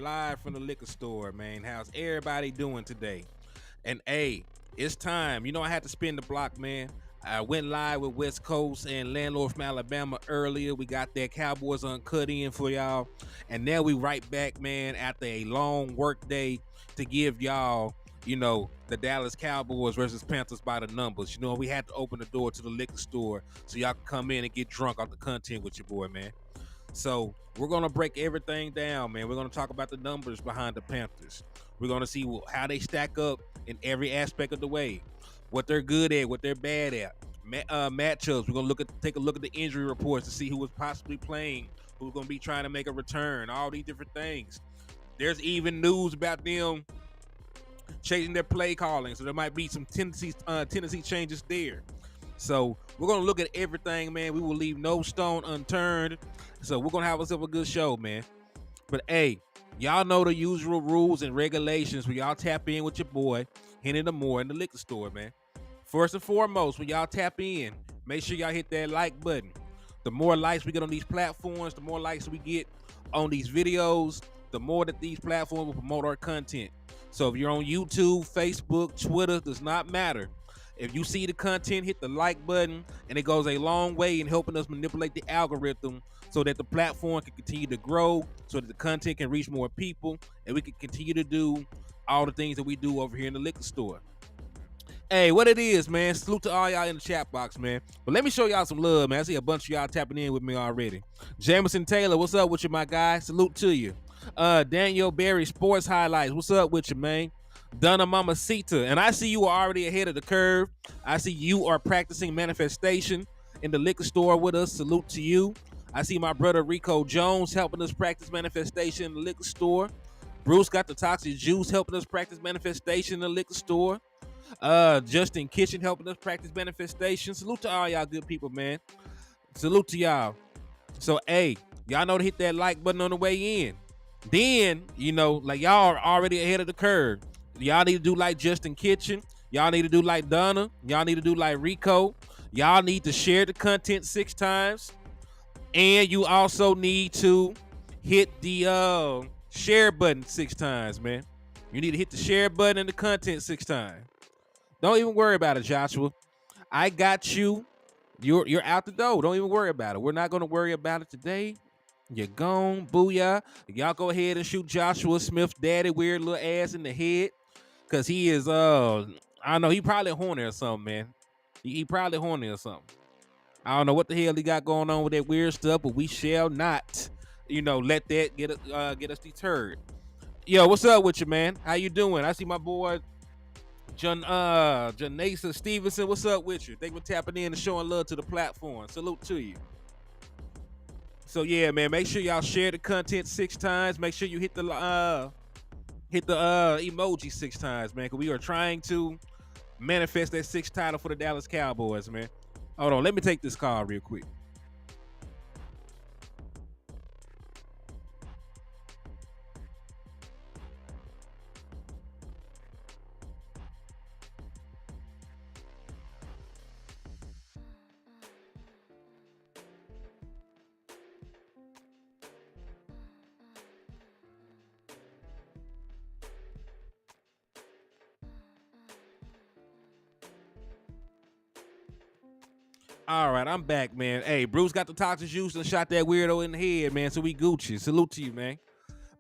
Live from the liquor store, man. How's everybody doing today? And hey, it's time. You know I had to spin the block, man. I went live with West Coast and Landlord from Alabama earlier. We got that Cowboys uncut in for y'all. And now we right back, man, after a long work day to give y'all, the Dallas Cowboys versus Panthers by the numbers. We had to open the door to the liquor store so y'all can come in and get drunk off the content with your boy, man. So we're gonna break everything down, man. We're gonna talk about the numbers behind the Panthers. We're gonna see how they stack up in every aspect of the way, what they're good at, what they're bad at, matchups. We're gonna take a look at the injury reports to see who was possibly playing, who's gonna be trying to make a return, all these different things. There's even news about them changing their play calling, so there might be some tendency changes there. So we're gonna look at everything, man. We will leave no stone unturned. So we're gonna have ourselves a good show, man. But hey, y'all know the usual rules and regulations when y'all tap in with your boy Hennythemoor in the liquor store, man. First and foremost, when y'all tap in, make sure y'all hit that like button. The more likes we get on these platforms, the more likes we get on these videos, the more that these platforms will promote our content. So if you're on YouTube, Facebook, Twitter, does not matter. If you see the content, hit the like button, and it goes a long way in helping us manipulate the algorithm so that the platform can continue to grow, so that the content can reach more people, and we can continue to do all the things that we do over here in the liquor store. Hey, what it is, man. Salute to all y'all in the chat box, man. But let me show y'all some love, man. I see a bunch of y'all tapping in with me already. Jameson Taylor, what's up with you, my guy? Salute to you. Daniel Berry, Sports Highlights, what's up with you, man? Donna Mamacita, and I see you are already ahead of the curve. I see you are practicing manifestation in the liquor store with us. Salute to you. I see my brother Rico Jones helping us practice manifestation in the liquor store. Bruce got the toxic juice helping us practice manifestation in the liquor store. Justin Kitchen helping us practice manifestation. Salute to all y'all good people, man. Salute to y'all. So, hey, y'all know to hit that like button on the way in. Then, like y'all are already ahead of the curve. Y'all need to do like Justin Kitchen. Y'all need to do like Donna. Y'all need to do like Rico. Y'all need to share the content 6 times. And you also need to hit the share button 6 times, man. You need to hit the share button and the content 6 times. Don't even worry about it, Joshua. I got you. You're out the door. Don't even worry about it. We're not going to worry about it today. You're gone. Booyah. Y'all go ahead and shoot Joshua Smith's daddy weird little ass in the head. Because he is, I don't know, he probably horny or something, man. He probably horny or something. I don't know what the hell he got going on with that weird stuff, but we shall not, let that get us deterred. Yo, what's up with you, man? How you doing? I see my boy Janasa Stevenson. What's up with you? Thank you for tapping in and showing love to the platform. Salute to you. So yeah, man, make sure y'all share the content 6 times. Make sure you hit the emoji 6 times, man, because we are trying to manifest that 6th title for the Dallas Cowboys, man. Hold on, let me take this call real quick. All right, I'm back, man. Hey, Bruce got the toxic juice and shot that weirdo in the head, man. So we Gucci. Salute to you, man.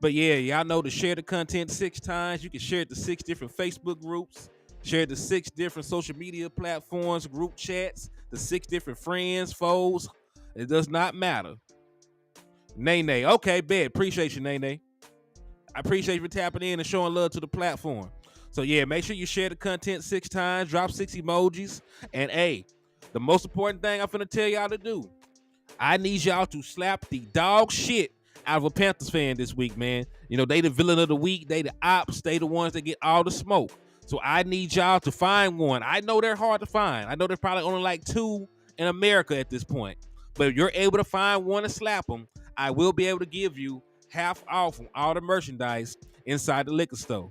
But yeah, y'all know to share the content 6 times. You can share it to 6 different Facebook groups, share it to 6 different social media platforms, group chats, to 6 different friends, foes. It does not matter. Nene. Okay, bet. Appreciate you, Nene. I appreciate you for tapping in and showing love to the platform. So yeah, make sure you share the content 6 times, drop 6 emojis, and hey, the most important thing I'm finna tell y'all to do, I need y'all to slap the dog shit out of a Panthers fan this week, man. They the villain of the week. They the ops. They the ones that get all the smoke. So I need y'all to find one. I know they're hard to find. I know there's probably only like 2 in America at this point. But if you're able to find one and slap them, I will be able to give you half off on all the merchandise inside the liquor store.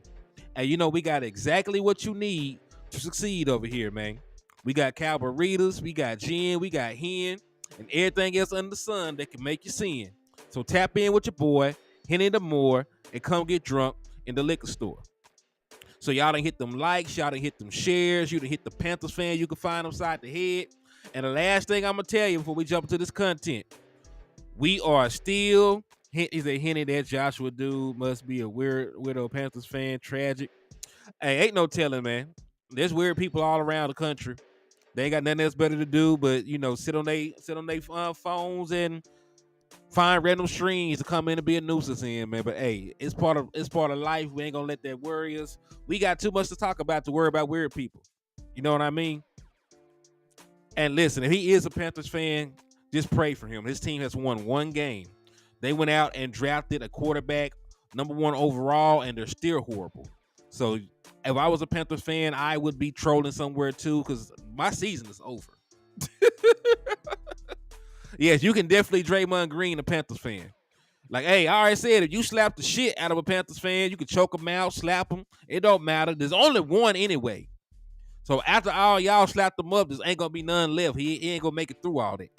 And we got exactly what you need to succeed over here, man. We got Cowboys, we got gin, we got hen, and everything else under the sun that can make you sin. So tap in with your boy, Hennythemoor. and come get drunk in the liquor store. So y'all done hit them likes, y'all done hit them shares, you done hit the Panthers fan you can find upside the head. And the last thing I'm gonna tell you before we jump into this content, we are still. He's a Henny, that Joshua dude must be a weirdo Panthers fan. Tragic. Hey, ain't no telling, man. There's weird people all around the country. They ain't got nothing else better to do but sit on they phones and find random streams to come in and be a nuisance in, man. But hey, it's part of life. We ain't gonna let that worry us. We got too much to talk about to worry about weird people. You know what I mean? And listen, if he is a Panthers fan, just pray for him. His team has won one game. They went out and drafted a quarterback, number 1 overall, and they're still horrible. So if I was a Panthers fan, I would be trolling somewhere too, because my season is over. Yes, you can definitely Draymond Green a Panthers fan. Like, hey, I already said, if you slap the shit out of a Panthers fan, you can choke them out, slap them. It don't matter. There's only one anyway. So after all y'all slap them up, there ain't going to be none left. He ain't going to make it through all that.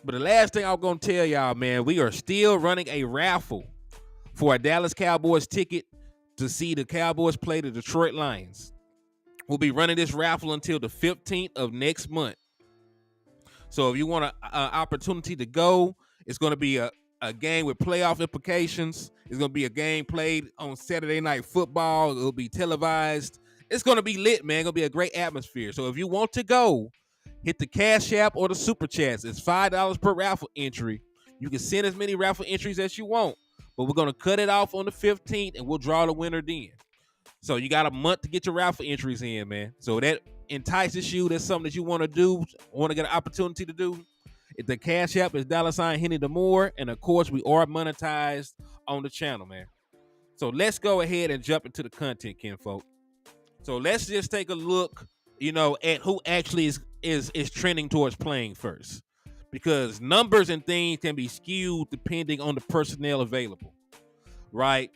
But the last thing I'm going to tell y'all, man, we are still running a raffle for a Dallas Cowboys ticket to see the Cowboys play the Detroit Lions. We'll be running this raffle until the 15th of next month. So if you want an opportunity to go, it's going to be a game with playoff implications. It's going to be a game played on Saturday Night Football. It'll be televised. It's going to be lit, man. It's going to be a great atmosphere. So if you want to go, hit the Cash App or the Super Chats. It's $5 per raffle entry. You can send as many raffle entries as you want, but we're going to cut it off on the 15th, and we'll draw the winner then. So you got a month to get your raffle entries in, man. So that entices you. That's something that you want to do, want to get an opportunity to do. If the Cash App is $Hennythemoor, and of course we are monetized on the channel, man. So let's go ahead and jump into the content, kinfolk. So let's just take a look, at who actually is trending towards playing first, because numbers and things can be skewed depending on the personnel available, right?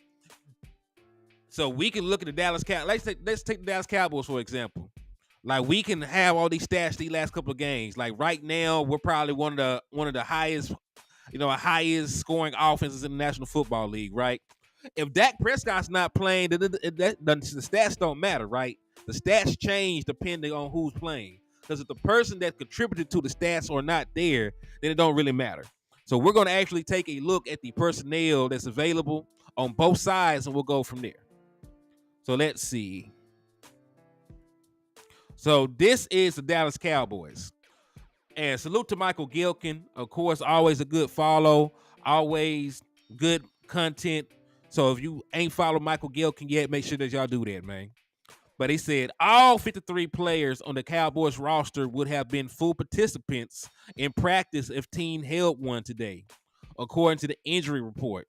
So we can look at the Dallas Cowboys. Let's take the Dallas Cowboys for example. Like, we can have all these stats these last couple of games. Like right now, we're probably one of the highest, highest scoring offenses in the National Football League, right? If Dak Prescott's not playing, the stats don't matter, right? The stats change depending on who's playing. Because if the person that contributed to the stats are not there, then it don't really matter. So we're going to actually take a look at the personnel that's available on both sides, and we'll go from there. So let's see. So this is the Dallas Cowboys. And salute to Michael Gilkin. Of course, always a good follow. Always good content. So if you ain't followed Michael Gilkin yet, make sure that y'all do that, man. But he said all 53 players on the Cowboys roster would have been full participants in practice if team held one today, according to the injury report.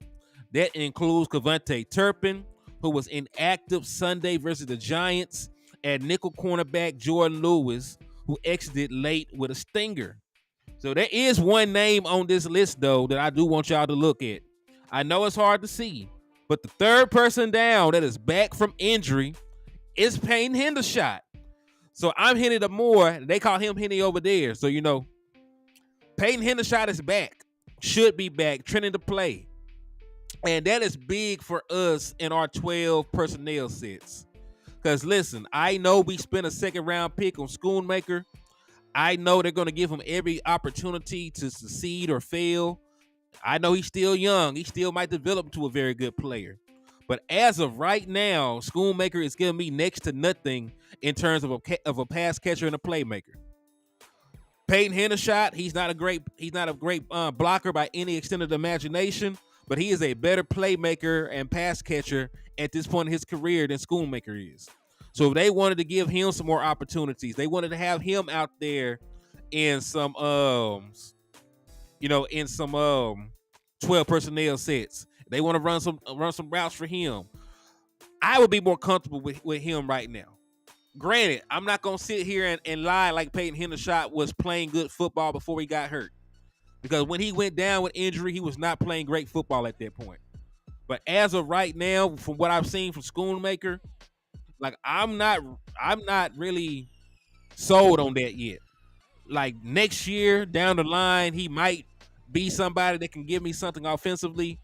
That includes Cavante Turpin, who was inactive Sunday versus the Giants, and nickel cornerback Jordan Lewis, who exited late with a stinger. So there is one name on this list, though, that I do want y'all to look at. I know it's hard to see, but the third person down that is back from injury is Peyton Hendershot. So I'm Hennythemoor. They call him Henny over there. So, Peyton Hendershot is back. Should be back, trending to play. And that is big for us in our 12 personnel sets. Because, listen, I know we spent a second-round pick on Schoonmaker. I know they're going to give him every opportunity to succeed or fail. I know he's still young. He still might develop into a very good player. But as of right now, Schoonmaker is giving me next to nothing in terms of a pass catcher and a playmaker. Peyton Hendershot, he's not a great blocker by any extent of the imagination, but he is a better playmaker and pass catcher at this point in his career than Schoonmaker is. So if they wanted to give him some more opportunities, they wanted to have him out there in some 12 personnel sets. They want to run some routes for him. I would be more comfortable with him right now. Granted, I'm not going to sit here and lie like Peyton Hendershot was playing good football before he got hurt. Because when he went down with injury, he was not playing great football at that point. But as of right now, from what I've seen from Schoonmaker, like I'm not really sold on that yet. Like next year down the line, he might be somebody that can give me something offensively.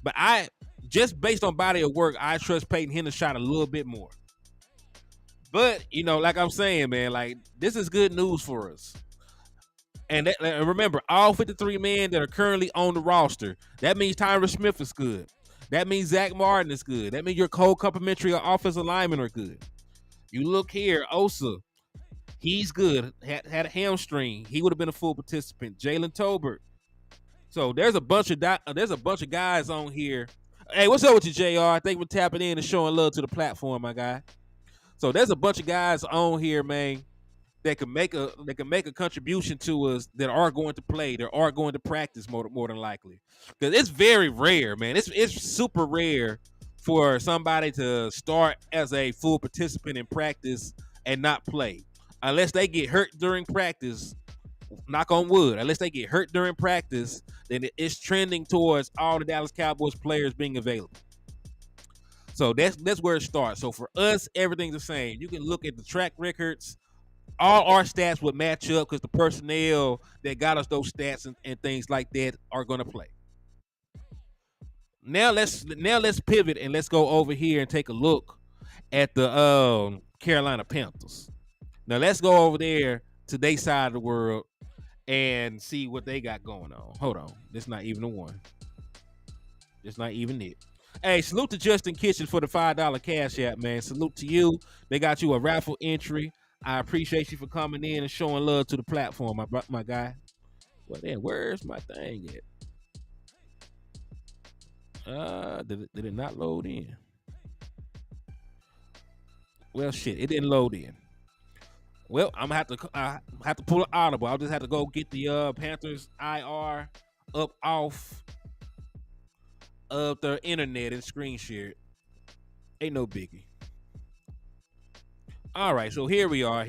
But I just based on body of work, I trust Peyton Hendershot a little bit more. But like I'm saying, man, like this is good news for us. And remember, all 53 men that are currently on the roster, that means Tyron Smith is good. That means Zach Martin is good. That means your co-complementary offensive linemen are good. You look here, Osa, he's good. Had a hamstring. He would have been a full participant. Jalen Tolbert. So there's a bunch of guys on here. Hey, what's up with you, JR? Thank you for tapping in and showing love to the platform, my guy. So there's a bunch of guys on here, man, that can make a contribution to us, that are going to play, that are going to practice more than likely. Because it's very rare, man. It's super rare for somebody to start as a full participant in practice and not play, unless they get hurt during practice. Knock on wood. Unless they get hurt during practice, then it's trending towards all the Dallas Cowboys players being available. So that's where it starts. So for us, everything's the same. You can look at the track records. All our stats would match up because the personnel that got us those stats and things like that are going to play. Now let's pivot and let's go over here and take a look at the Carolina Panthers. Now let's go over there to their side of the world and see what they got going on. Hold on. This not even the one. It's not even it. Hey, salute to Justin Kitchen for the $5 cash app, man. Salute to you. They got you a raffle entry. I appreciate you for coming in and showing love to the platform, my guy. Well, then, where's my thing at? Did it not load in? Well, shit, it didn't load in. Well, I'm gonna have to pull an audible. I'll just have to go get the Panthers IR up off of the internet and screen share it. Ain't no biggie. All right, so here we are.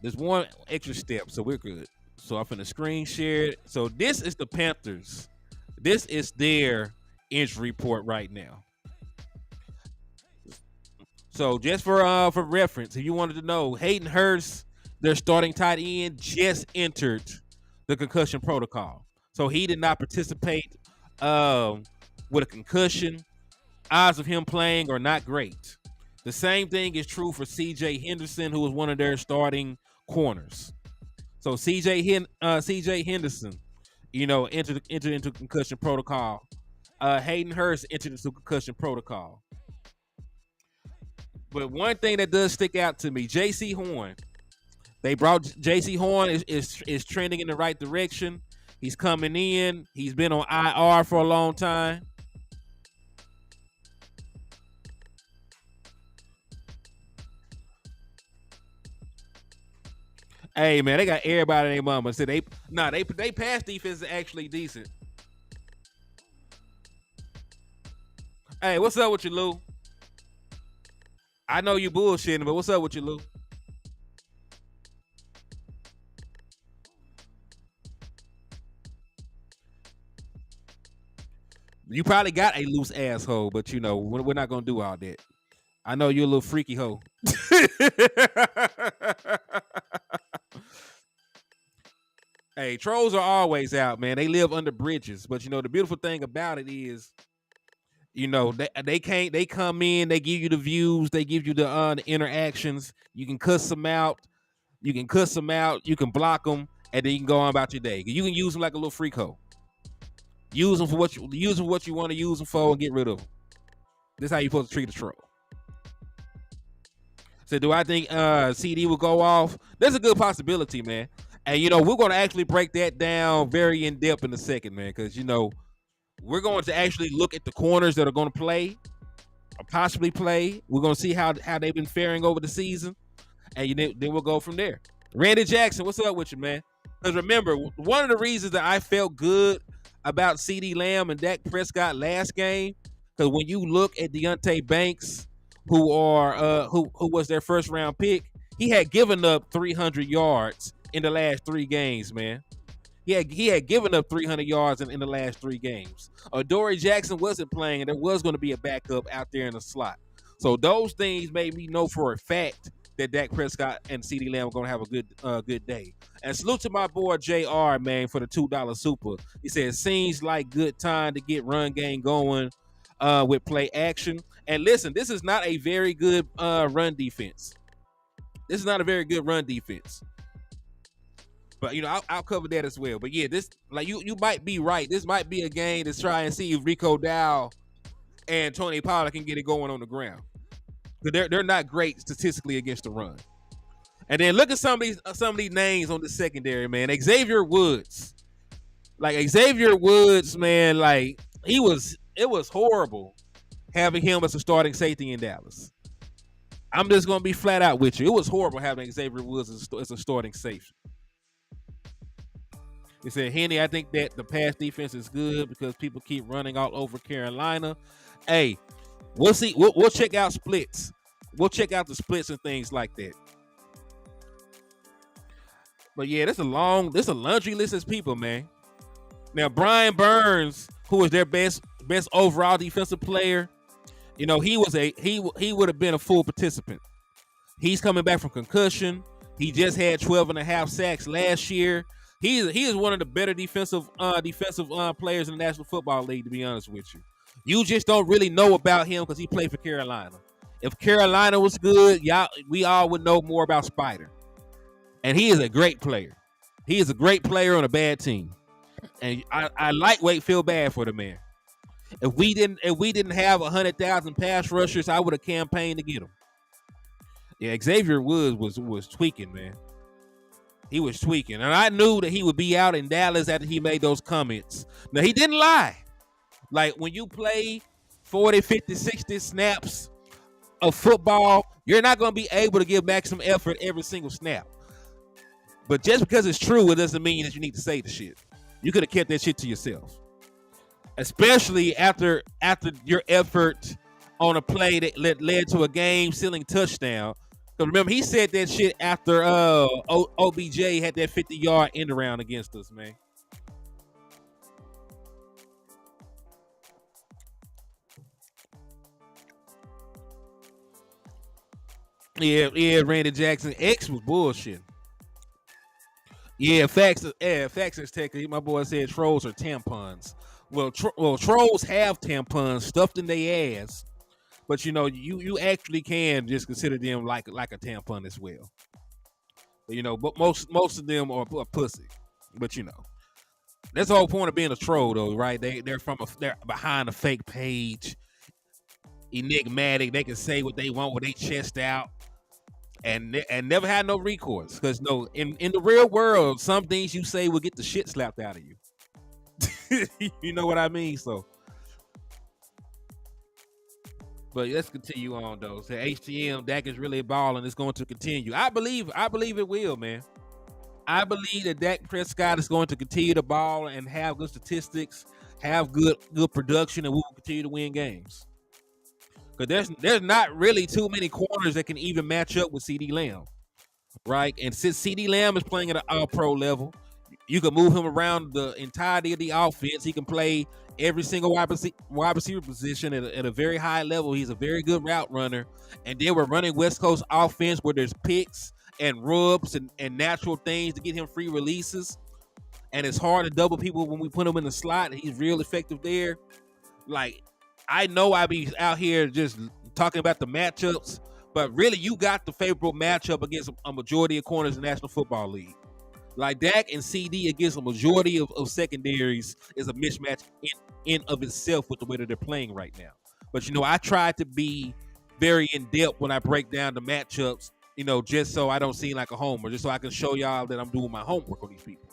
There's one extra step, so we're good. So I'm finna screen share it. So this is the Panthers. This is their injury report right now. So just for reference, if you wanted to know, Hayden Hurst, their starting tight end, just entered the concussion protocol. So he did not participate with a concussion. Odds of him playing are not great. The same thing is true for C.J. Henderson, who was one of their starting corners. So C.J. Henderson, entered into concussion protocol. Hayden Hurst entered into concussion protocol. But one thing that does stick out to me, J.C. Horn. They brought J.C. Horn is trending in the right direction. He's coming in. He's been on IR for a long time. Hey man, they got everybody in their mama. So they pass defense is actually decent. Hey, what's up with you, Lou? I know you bullshitting, but what's up with you, Lou? You probably got a loose asshole, but we're not gonna do all that. I know you're a little freaky hoe. Hey, trolls are always out, man. They live under bridges, but the beautiful thing about it is, they come in, they give you the views, they give you the interactions. You can cuss them out, you can block them, and then you can go on about your day. You can use them like a little freak hoe. Use them for what you want to use them for, and get rid of them. This is how you're supposed to treat a troll. So do I think CD will go off? There's a good possibility, man. And we're going to actually break that down very in depth in a second, man, because we're going to actually look at the corners that are going to play or possibly play. We're going to see how they've been faring over the season, and then we'll go from there. Randy Jackson, what's up with you, man? Because remember, one of the reasons that I felt good about CeeDee Lamb and Dak Prescott last game, because when you look at Deonte Banks, who was their first round pick, he had given up 300 yards in the last 3 games, man. He had given up 300 yards in the last 3 games. Adoree Jackson wasn't playing, and there was going to be a backup out there in the slot. So those things made me know for a fact that Dak Prescott and CeeDee Lamb are gonna have a good day. And salute to my boy JR, man, for the $2 super. He said seems like good time to get run game going with play action. And listen, this is not a very good run defense. This is not a very good run defense. But I'll cover that as well. But yeah, this you might be right. This might be a game to try and see if Rico Dow and Tony Pollard can get it going on the ground. But they're not great statistically against the run. And then look at some of these names on the secondary, man. Xavier Woods. Like Xavier Woods, man, like it was horrible having him as a starting safety in Dallas. I'm just gonna be flat out with you. It was horrible having Xavier Woods as a starting safety. He said, Henny, I think that the pass defense is good because people keep running all over Carolina. Hey, we'll see. We'll check out splits. We'll check out the splits and things like that. But yeah, there's a laundry list of people, man. Now, Brian Burns, who was their best overall defensive player, he would have been a full participant. He's coming back from concussion. He just had 12.5 sacks last year. He is one of the better defensive players in the National Football League, to be honest with you. You just don't really know about him because he played for Carolina. If Carolina was good, we all would know more about Spider. And he is a great player. He is a great player on a bad team. And I lightweight feel bad for the man. If we didn't have 100,000 pass rushers, I would have campaigned to get him. Yeah, Xavier Woods was tweaking, man. He was tweaking. And I knew that he would be out in Dallas after he made those comments. Now, he didn't lie. Like, when you play 40, 50, 60 snaps of football, you're not going to be able to give maximum effort every single snap. But just because it's true, it doesn't mean that you need to say the shit. You could have kept that shit to yourself. Especially after your effort on a play that led to a game-sealing touchdown. Because remember, he said that shit after OBJ had that 50-yard end around against us, man. Yeah, Randy Jackson. X was bullshit. Yeah, facts is technically. My boy said trolls are tampons. Well, trolls have tampons stuffed in their ass. But you actually can just consider them like a tampon as well. But most of them are pussy. But that's the whole point of being a troll, though, right? They're behind a fake page, enigmatic. They can say what they want with their chest out, and never had no recourse. Because in the real world, some things you say will get the shit slapped out of you. You know what I mean? So. But let's continue on, though. So HTM, Dak is really balling. It's going to continue. I believe it will, man. I believe that Dak Prescott is going to continue to ball and have good statistics, have good production, and we will continue to win games. Because there's not really too many corners that can even match up with CeeDee Lamb, right? And since CeeDee Lamb is playing at an all-pro level, you can move him around the entirety of the offense. He can play every single wide receiver position at a very high level. He's a very good route runner. And then we're running West Coast offense where there's picks and rubs and natural things to get him free releases. And it's hard to double people when we put him in the slot. He's real effective there. Like, I know I be out here just talking about the matchups, but really you got the favorable matchup against a majority of corners in the National Football League. Like Dak and CD against a majority of secondaries is a mismatch in of itself with the way that they're playing right now. But I try to be very in depth when I break down the matchups, just so I don't seem like a homer, just so I can show y'all that I'm doing my homework on these people.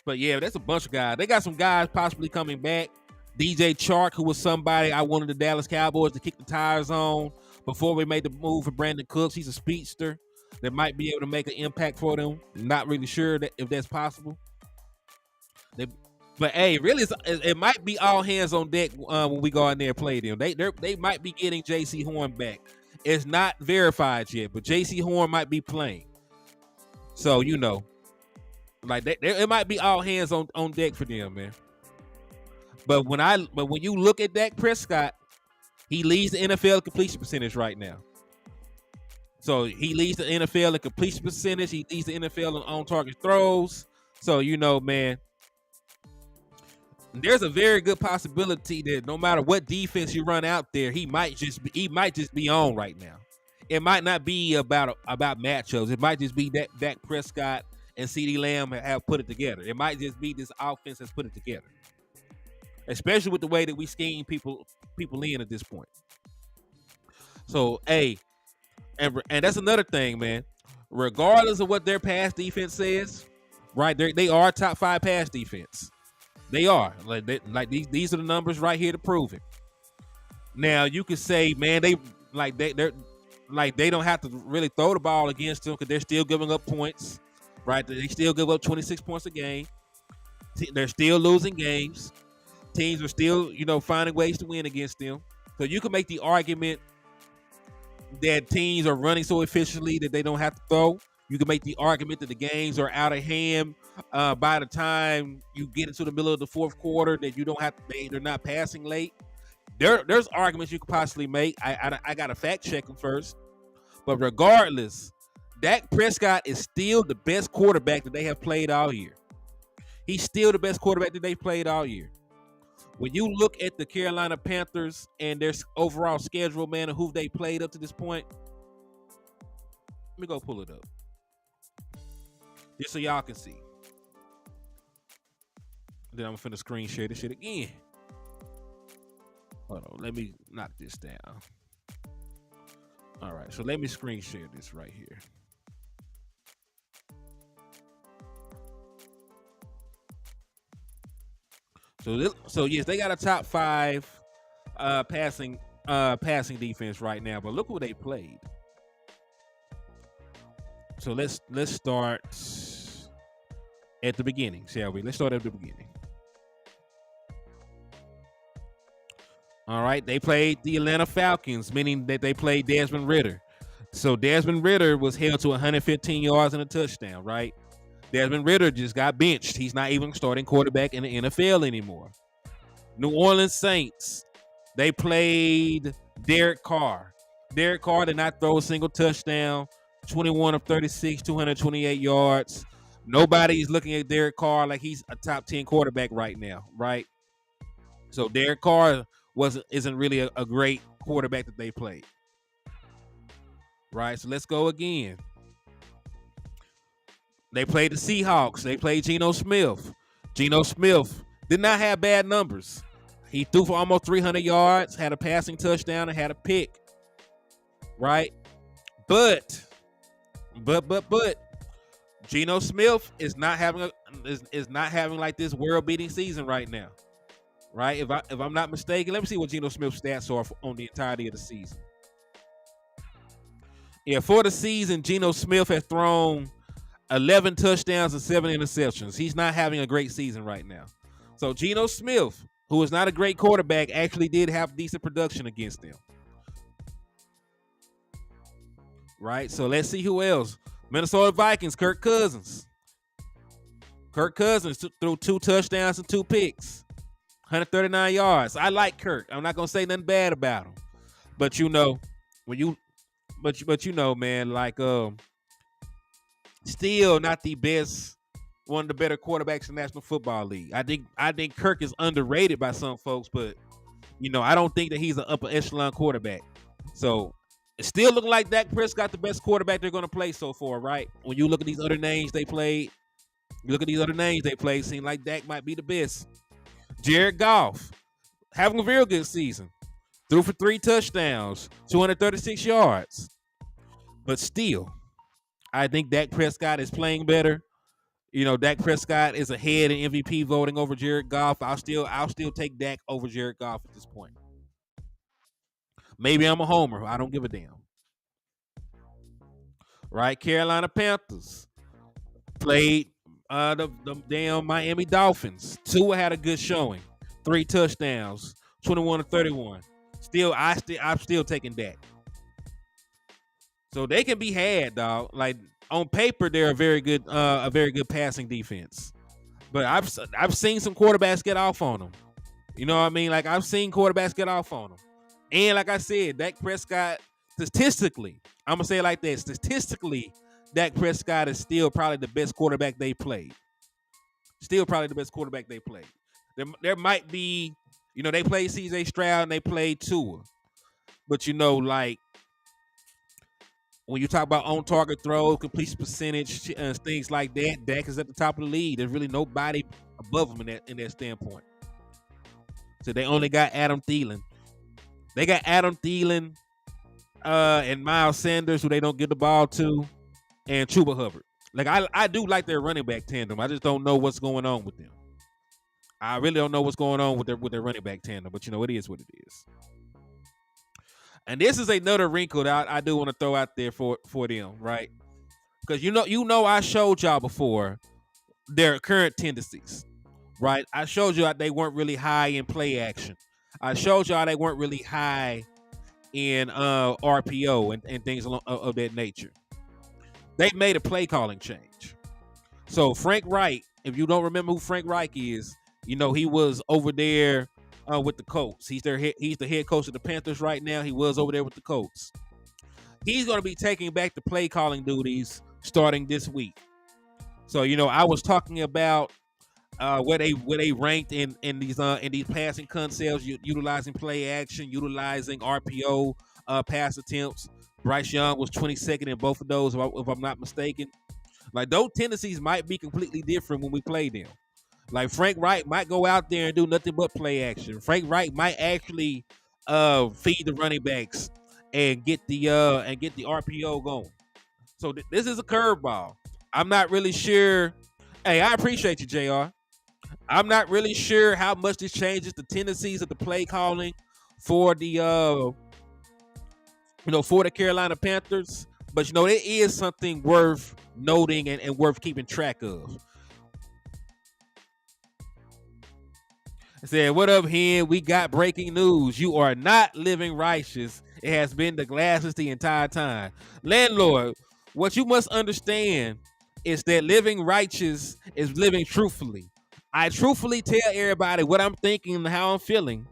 But yeah, that's a bunch of guys. They got some guys possibly coming back. DJ Chark, who was somebody I wanted the Dallas Cowboys to kick the tires on before we made the move for Brandon Cooks. He's a speedster that might be able to make an impact for them. Not really sure if that's possible. But hey, really, it might be all hands on deck when we go in there and play them. They might be getting J.C. Horn back. It's not verified yet, but J.C. Horn might be playing. So like it might be all hands on deck for them, man. But when you look at Dak Prescott, he leads the NFL completion percentage right now. So he leads the NFL in completion percentage. He leads the NFL in on-target throws. So man, there's a very good possibility that no matter what defense you run out there, he might just be on right now. It might not be about matchups. It might just be that Dak Prescott and CeeDee Lamb have put it together. It might just be this offense has put it together, especially with the way that we scheme people in at this point. So, and that's another thing, man. Regardless of what their pass defense says, right? They are top 5 pass defense. They are these are the numbers right here to prove it. Now you could say, man, they're they don't have to really throw the ball against them because they're still giving up points, right? They still give up 26 points a game. They're still losing games. Teams are still, finding ways to win against them. So you can make the argument that teams are running so efficiently that they don't have to throw. You can make the argument that the games are out of hand by the time you get into the middle of the fourth quarter, that you don't have to. They're not passing late. There's arguments you could possibly make. I got to fact check them first. But regardless, Dak Prescott is still the best quarterback that they have played all year. He's still the best quarterback that they've played all year. When you look at the Carolina Panthers and their overall schedule, man, and who they played up to this point, let me go pull it up just so y'all can see. Then I'm finna screen share this shit again. Hold on, let me knock this down. All right, so let me screen share this right here. So yes, they got a top 5 passing defense right now, but look who they played. So let's start at the beginning, shall we? Let's start at the beginning. All right, they played the Atlanta Falcons, meaning that they played Desmond Ridder. So Desmond Ridder was held to 115 yards and a touchdown, right? Desmond Ridder just got benched. He's not even starting quarterback in the NFL anymore. New Orleans Saints, they played Derek Carr. Derek Carr did not throw a single touchdown. 21 of 36, 228 yards. Nobody's looking at Derek Carr like he's a top 10 quarterback right now, right? So Derek Carr isn't really a great quarterback that they played. Right, so let's go again. They played the Seahawks. They played Geno Smith. Geno Smith did not have bad numbers. He threw for almost 300 yards, had a passing touchdown, and had a pick. Right? But Geno Smith is not having like this world-beating season right now. Right? If I'm not mistaken, let me see what Geno Smith's stats are on the entirety of the season. Yeah, for the season, Geno Smith has thrown 11 touchdowns and 7 interceptions. He's not having a great season right now. So Geno Smith, who is not a great quarterback, actually did have decent production against them. Right? So let's see who else. Minnesota Vikings, Kirk Cousins. Kirk Cousins threw 2 touchdowns and 2 picks. 139 yards. I like Kirk. I'm not going to say nothing bad about him. But man, like still not the best, one of the better quarterbacks in the National Football League. I think Kirk is underrated by some folks, but I don't think that he's an upper echelon quarterback. So it's still looking like Dak Prescott the best quarterback they're going to play so far, right? When you look at these other names they played, seem like Dak might be the best. Jared Goff having a very good season. Threw for 3 touchdowns, 236 yards. But still, I think Dak Prescott is playing better. Dak Prescott is ahead in MVP voting over Jared Goff. I'll still take Dak over Jared Goff at this point. Maybe I'm a homer. I don't give a damn. Right? Carolina Panthers played the damn Miami Dolphins. Tua had a good showing. 3 touchdowns, 21-31. I'm still taking Dak. So they can be had, dog. Like on paper, they're a very good passing defense. But I've seen some quarterbacks get off on them. You know what I mean? Like I've seen quarterbacks get off on them. And like I said, Dak Prescott statistically, I'm gonna say it like that. Statistically, Dak Prescott is still probably the best quarterback they played. Still probably the best quarterback they played. There might be, they played CJ Stroud and they played Tua, but like when you talk about on target throws, completion percentage, things like that, Dak is at the top of the league. There's really nobody above him in that standpoint. So they only got Adam Thielen. They got Adam Thielen and Miles Sanders, who they don't give the ball to, and Chuba Hubbard. Like I do like their running back tandem. I just don't know what's going on with them. I really don't know what's going on with their running back tandem, but it is what it is. And this is another wrinkle that I do want to throw out there for them, right? Because I showed y'all before their current tendencies, right? I showed you they weren't really high in play action. I showed y'all they weren't really high in RPO and things of that nature. They made a play calling change. So Frank Reich, if you don't remember who Frank Reich is, he was over there with the Colts. He's the head coach of the Panthers right now. He was over there with the Colts. He's going to be taking back the play calling duties starting this week. So I was talking about where they ranked in these passing concepts, utilizing play action, utilizing RPO pass attempts. Bryce Young was 22nd in both of those, if I'm not mistaken. Like those tendencies might be completely different when we play them. Like Frank Reich might go out there and do nothing but play action. Frank Reich might actually feed the running backs and get the RPO going. So this is a curveball. I'm not really sure. Hey, I appreciate you, JR. I'm not really sure how much this changes the tendencies of the play calling for the for the Carolina Panthers. But it is something worth noting and worth keeping track of. I said, what up, Hen? We got breaking news. You are not living righteous. It has been the glasses the entire time. Landlord, what you must understand is that living righteous is living truthfully. I truthfully tell everybody what I'm thinking and how I'm feeling,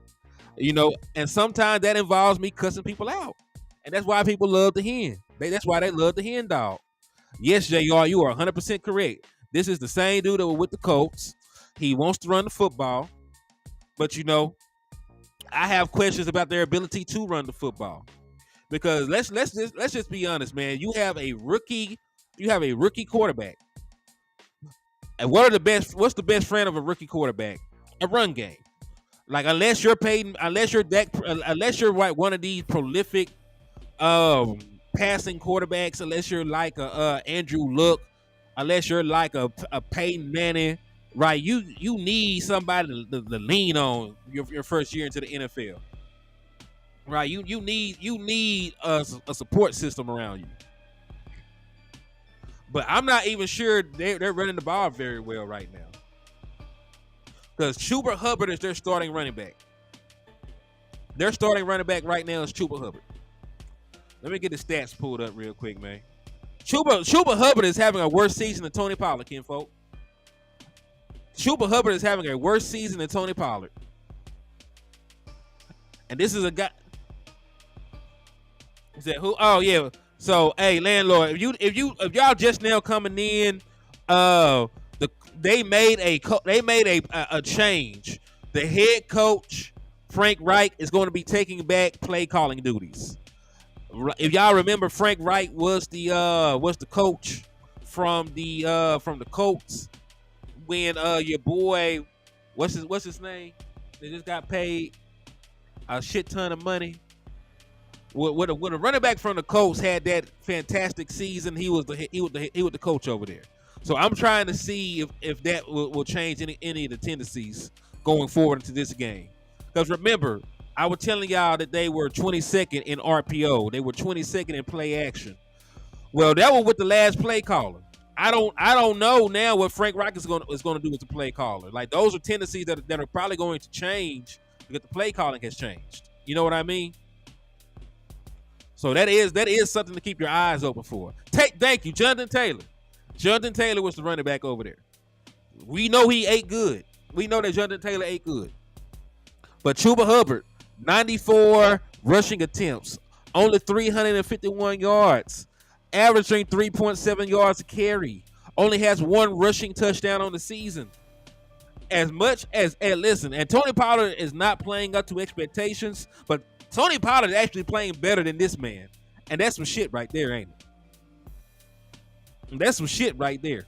and sometimes that involves me cussing people out. And that's why people love the Hen. That's why they love the Hen dog. Yes, JR, you are 100% correct. This is the same dude that was with the Colts. He wants to run the football. But I have questions about their ability to run the football. Because let's just be honest, man. You have a rookie quarterback. And what's the best friend of a rookie quarterback? A run game. Like unless you're one of these prolific passing quarterbacks, unless you're like a Andrew Luck, unless you're like a Peyton Manning, right? You need somebody to lean on your first year into the NFL, right? You need a support system around you. But I'm not even sure they're running the ball very well right now. Because Chuba Hubbard is their starting running back. Their starting running back right now is Chuba Hubbard. Let me get the stats pulled up real quick, man. Chuba Hubbard is having a worse season than Tony Pollard, kinfolk. Chuba Hubbard is having a worse season than Tony Pollard. And this is a guy. He said, "Who? Oh yeah. So, hey, landlord, if y'all just now coming in, they made a change. The head coach Frank Reich is going to be taking back play calling duties. If y'all remember, Frank Reich was the coach from the Colts when your boy, what's his name? They just got paid a shit ton of money. When a running back from the Colts had that fantastic season, he was the coach over there. So I'm trying to see if that will change any of the tendencies going forward into this game. Because remember, I was telling y'all that they were 22nd in RPO. They were 22nd in play action. Well, that was with the last play caller. I don't know now what Frank Reich is going to do with the play caller. Like those are tendencies that are probably going to change because the play calling has changed. You know what I mean? So that is something to keep your eyes open for. Thank you, Jonathan Taylor. Jonathan Taylor was the running back over there. We know he ate good. We know that Jonathan Taylor ate good. But Chuba Hubbard, 94 rushing attempts, only 351 yards, averaging 3.7 yards a carry. Only has one rushing touchdown on the season. As much as, and listen, and Tony Pollard is not playing up to expectations, but Tony Pollard is actually playing better than this man. And that's some shit right there, ain't it? And that's some shit right there.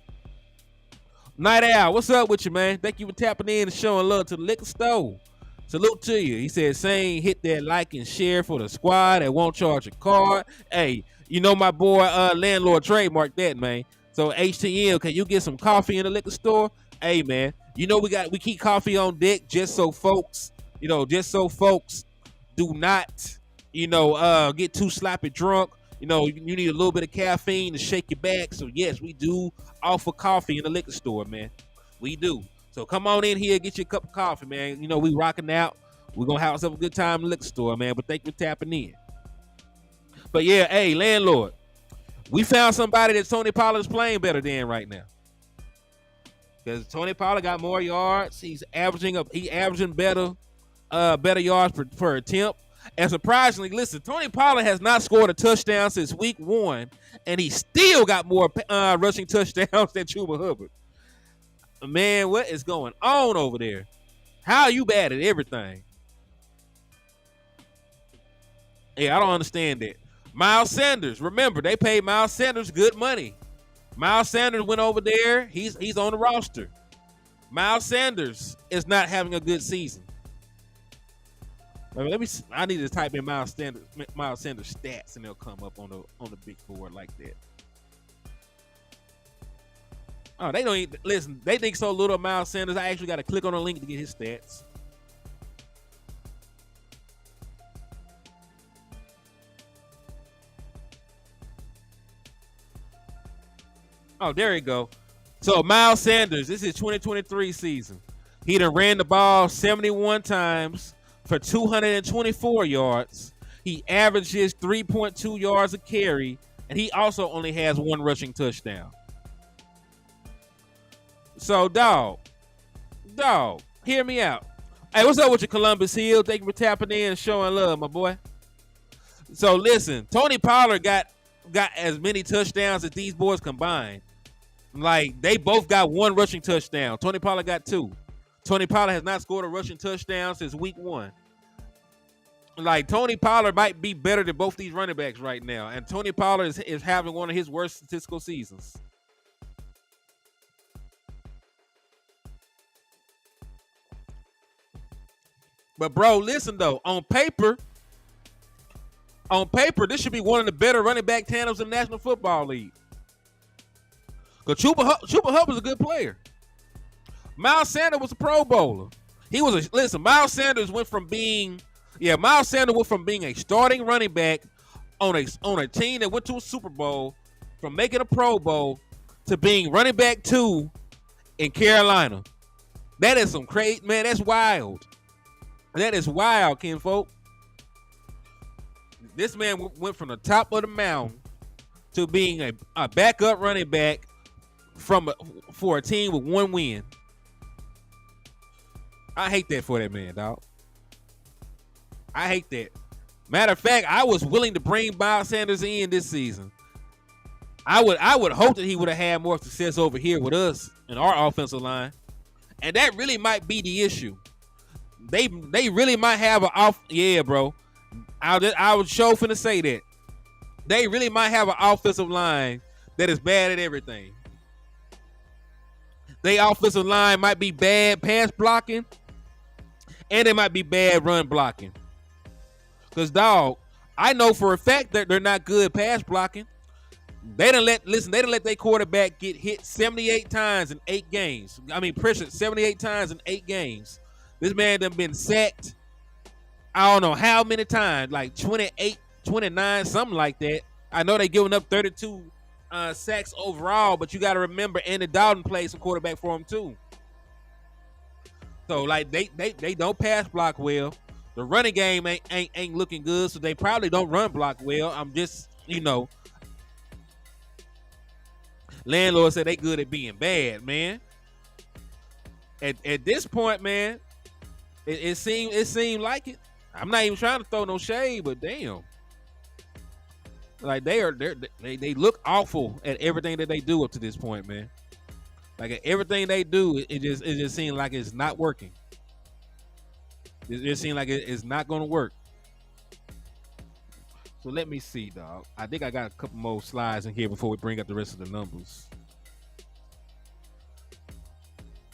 Night Owl, what's up with you, man? Thank you for tapping in and showing love to the liquor store. Salute to you. He said, Sane, hit that like and share for the squad that won't charge a card. Hey, you know my boy landlord trademarked that, man. So HTM, can you get some coffee in the liquor store? Hey, man, you know we keep coffee on deck just so folks do not, get too sloppy drunk. You need a little bit of caffeine to shake your back. So yes, we do offer coffee in the liquor store, man. We do. So come on in here, get your cup of coffee, man. We rocking out. We're gonna have ourselves a good time in the liquor store, man. But thank you for tapping in. But yeah, hey, landlord, we found somebody that Tony Pollard is playing better than right now. Because Tony Pollard got more yards. He's averaging better yards per attempt. And surprisingly, listen, Tony Pollard has not scored a touchdown since week 1, and he still got more rushing touchdowns than Chuba Hubbard. Man, what is going on over there? How are you bad at everything? Yeah, I don't understand that. Miles Sanders, remember, they paid Miles Sanders good money. Miles Sanders went over there. He's on the roster. Miles Sanders is not having a good season. I need to type in Miles Sanders stats, and they'll come up on the big board like that. Oh, they don't even listen. They think so little of Miles Sanders. I actually got to click on a link to get his stats. Oh, there you go. So Miles Sanders, this is 2023 season. He done ran the ball 71 times for 224 yards. He averages 3.2 yards a carry, and he also only has one rushing touchdown. So, dog, hear me out. Hey, what's up with you, Columbus Hill? Thank you for tapping in and showing love, my boy. So, listen, Tony Pollard got as many touchdowns as these boys combined. Like, they both got one rushing touchdown. Tony Pollard got 2. Tony Pollard has not scored a rushing touchdown since week 1. Like, Tony Pollard might be better than both these running backs right now. And Tony Pollard is having one of his worst statistical seasons. But, bro, listen, though. On paper, this should be one of the better running back tandems in the National Football League. Because Chuba Hubbard's a good player. Miles Sanders was a Pro Bowler. Miles Sanders went from being a starting running back on a team that went to a Super Bowl, from making a Pro Bowl to being running back 2 in Carolina. That is some crazy, man. That's wild. That is wild, kinfolk. This man went from the top of the mountain to being a backup running back for a team with 1 win. I hate that for that man, dog. I hate that. Matter of fact, I was willing to bring Miles Sanders in this season. I would hope that he would have had more success over here with us in our offensive line. And that really might be the issue. They really might have an off. Yeah, bro. I was sure finna say that. They really might have an offensive line that is bad at everything. Their offensive line might be bad pass blocking, and they might be bad run blocking. Because, dog, I know for a fact that they're not good pass blocking. They done let their quarterback get hit 78 times in 8 games. I mean, pressured 78 times in 8 games. This man done been sacked, I don't know how many times, like 28, 29, something like that. I know they giving up 32 sacks overall, but you got to remember Andy Dalton plays some quarterback for him too. So like they don't pass block well. The running game ain't looking good, so they probably don't run block well. I'm just, landlord said they good at being bad, man. At this point, man, it seemed like it. I'm not even trying to throw no shade, but damn. Like they look awful at everything that they do up to this point, man. Like at everything they do, it just seems like it's not working. It just seems like it's not going to work. So let me see, dog. I think I got a couple more slides in here before we bring up the rest of the numbers.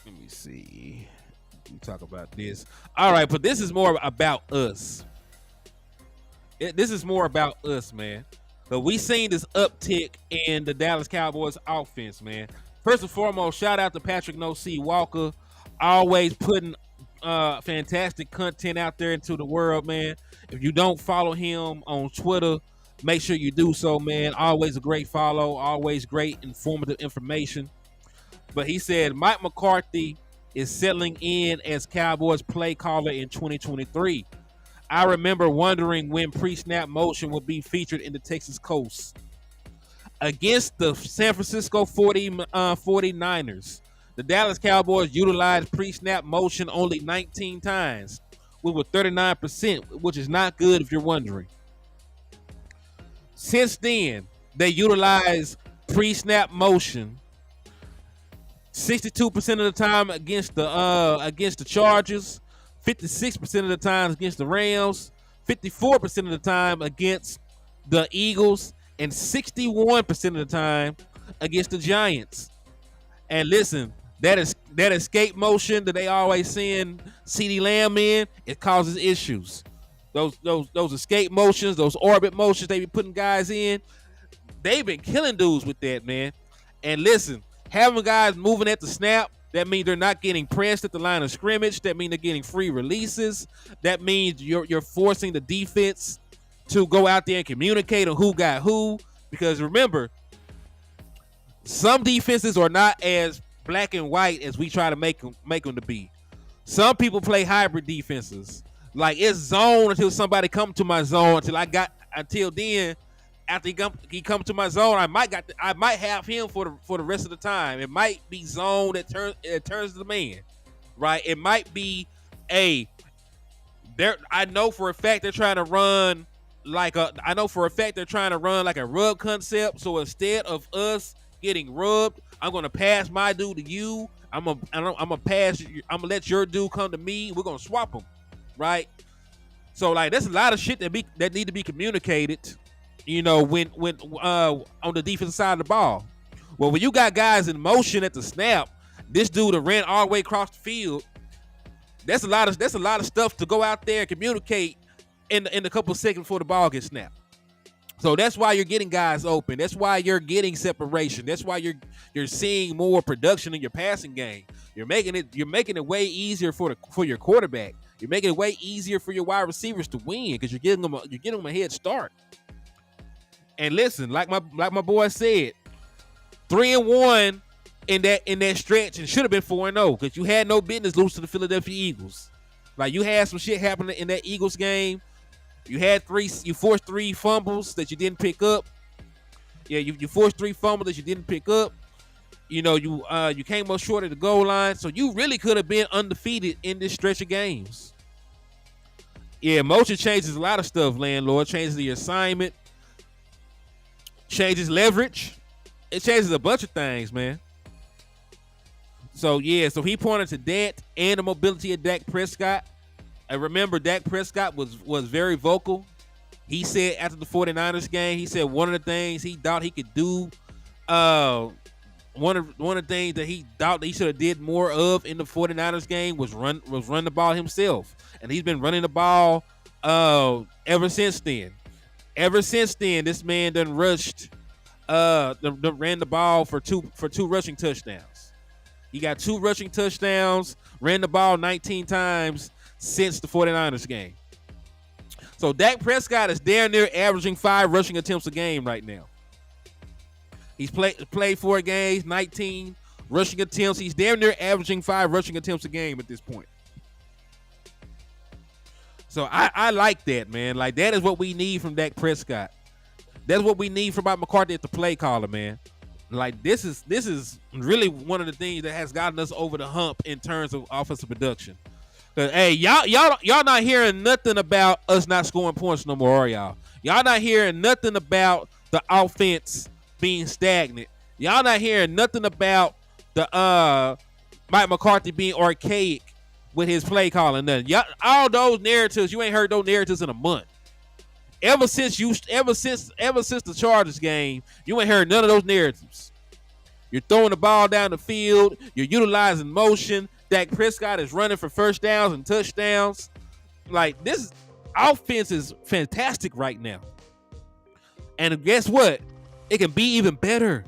Let me see. We talk about this. All right, but this is more about us. This is more about us, man. But we seen this uptick in the Dallas Cowboys offense, man. First and foremost, shout out to Patrick No C Walker, always putting fantastic content out there into the world, man. If you don't follow him on Twitter, make sure you do so, man. Always a great follow, always great informative information. But he said Mike McCarthy is settling in as Cowboys play caller in 2023. I remember wondering when pre-snap motion would be featured in the Texas Coast. Against the San Francisco 49ers, the Dallas Cowboys utilized pre-snap motion only 19 times, with 39%, which is not good if you're wondering. Since then, they utilized pre-snap motion 62% of the time against the Chargers, 56% of the time against the Rams, 54% of the time against the Eagles, and 61% of the time against the Giants. And listen, that escape motion that they always send CeeDee Lamb in, it causes issues. Those escape motions, those orbit motions they be putting guys in, they've been killing dudes with that, man. And listen, having guys moving at the snap, that means they're not getting pressed at the line of scrimmage. That means they're getting free releases. That means you're forcing the defense to go out there and communicate on who got who. Because remember, some defenses are not as black and white as we try to make them to be. Some people play hybrid defenses. Like it's zone until somebody come to my zone. Until then, after he come to my zone, I might have him for the rest of the time. It might be zone that turns to the man, right? It might be I know for a fact they're trying to run like a rub concept. So instead of us getting rubbed, I'm gonna pass my dude to you. I'm gonna let your dude come to me. We're gonna swap them, right? So like there's a lot of shit that need to be communicated. You know, when on the defensive side of the ball. Well, when you got guys in motion at the snap, this dude that ran all the way across the field, that's a lot of stuff to go out there and communicate in a couple of seconds before the ball gets snapped. So that's why you're getting guys open. That's why you're getting separation. That's why you're seeing more production in your passing game. You're making it way easier for your quarterback. You're making it way easier for your wide receivers to win because you're getting them a head start. And listen, like my boy said, 3-1 in that stretch, and should have been 4-0 because you had no business losing to the Philadelphia Eagles. Like you had some shit happening in that Eagles game. You forced 3 fumbles that you didn't pick up. Yeah, you forced 3 fumbles that you didn't pick up. You know, you came up short at the goal line, so you really could have been undefeated in this stretch of games. Yeah, motion changes a lot of stuff, landlord. Changes the assignment. Changes leverage. It changes a bunch of things, man. So yeah, so he pointed to that and the mobility of Dak Prescott. And remember, Dak Prescott was very vocal. He said after the 49ers game, he said one of the things he thought he could do, one of the things that he thought that he should have did more of in the 49ers game was run the ball himself. And he's been running the ball ever since then. Ever since then, this man done ran the ball for two rushing touchdowns. He got 2 rushing touchdowns, ran the ball 19 times since the 49ers game. So Dak Prescott is damn near averaging 5 rushing attempts a game right now. He's played 4 games, 19 rushing attempts. He's damn near averaging 5 rushing attempts a game at this point. So I like that, man. Like that is what we need from Dak Prescott. That's what we need from Mike McCarthy at the play caller, man. Like this is really one of the things that has gotten us over the hump in terms of offensive production. Cause hey, y'all not hearing nothing about us not scoring points no more, are y'all? Y'all not hearing nothing about the offense being stagnant. Y'all not hearing nothing about the Mike McCarthy being archaic with his play calling. Nothing. Y'all, all those narratives, you ain't heard those narratives in a month. Ever since the Chargers game, you ain't heard none of those narratives. You're throwing the ball down the field. You're utilizing motion. Dak Prescott is running for first downs and touchdowns. Like, this offense is fantastic right now. And guess what? It can be even better.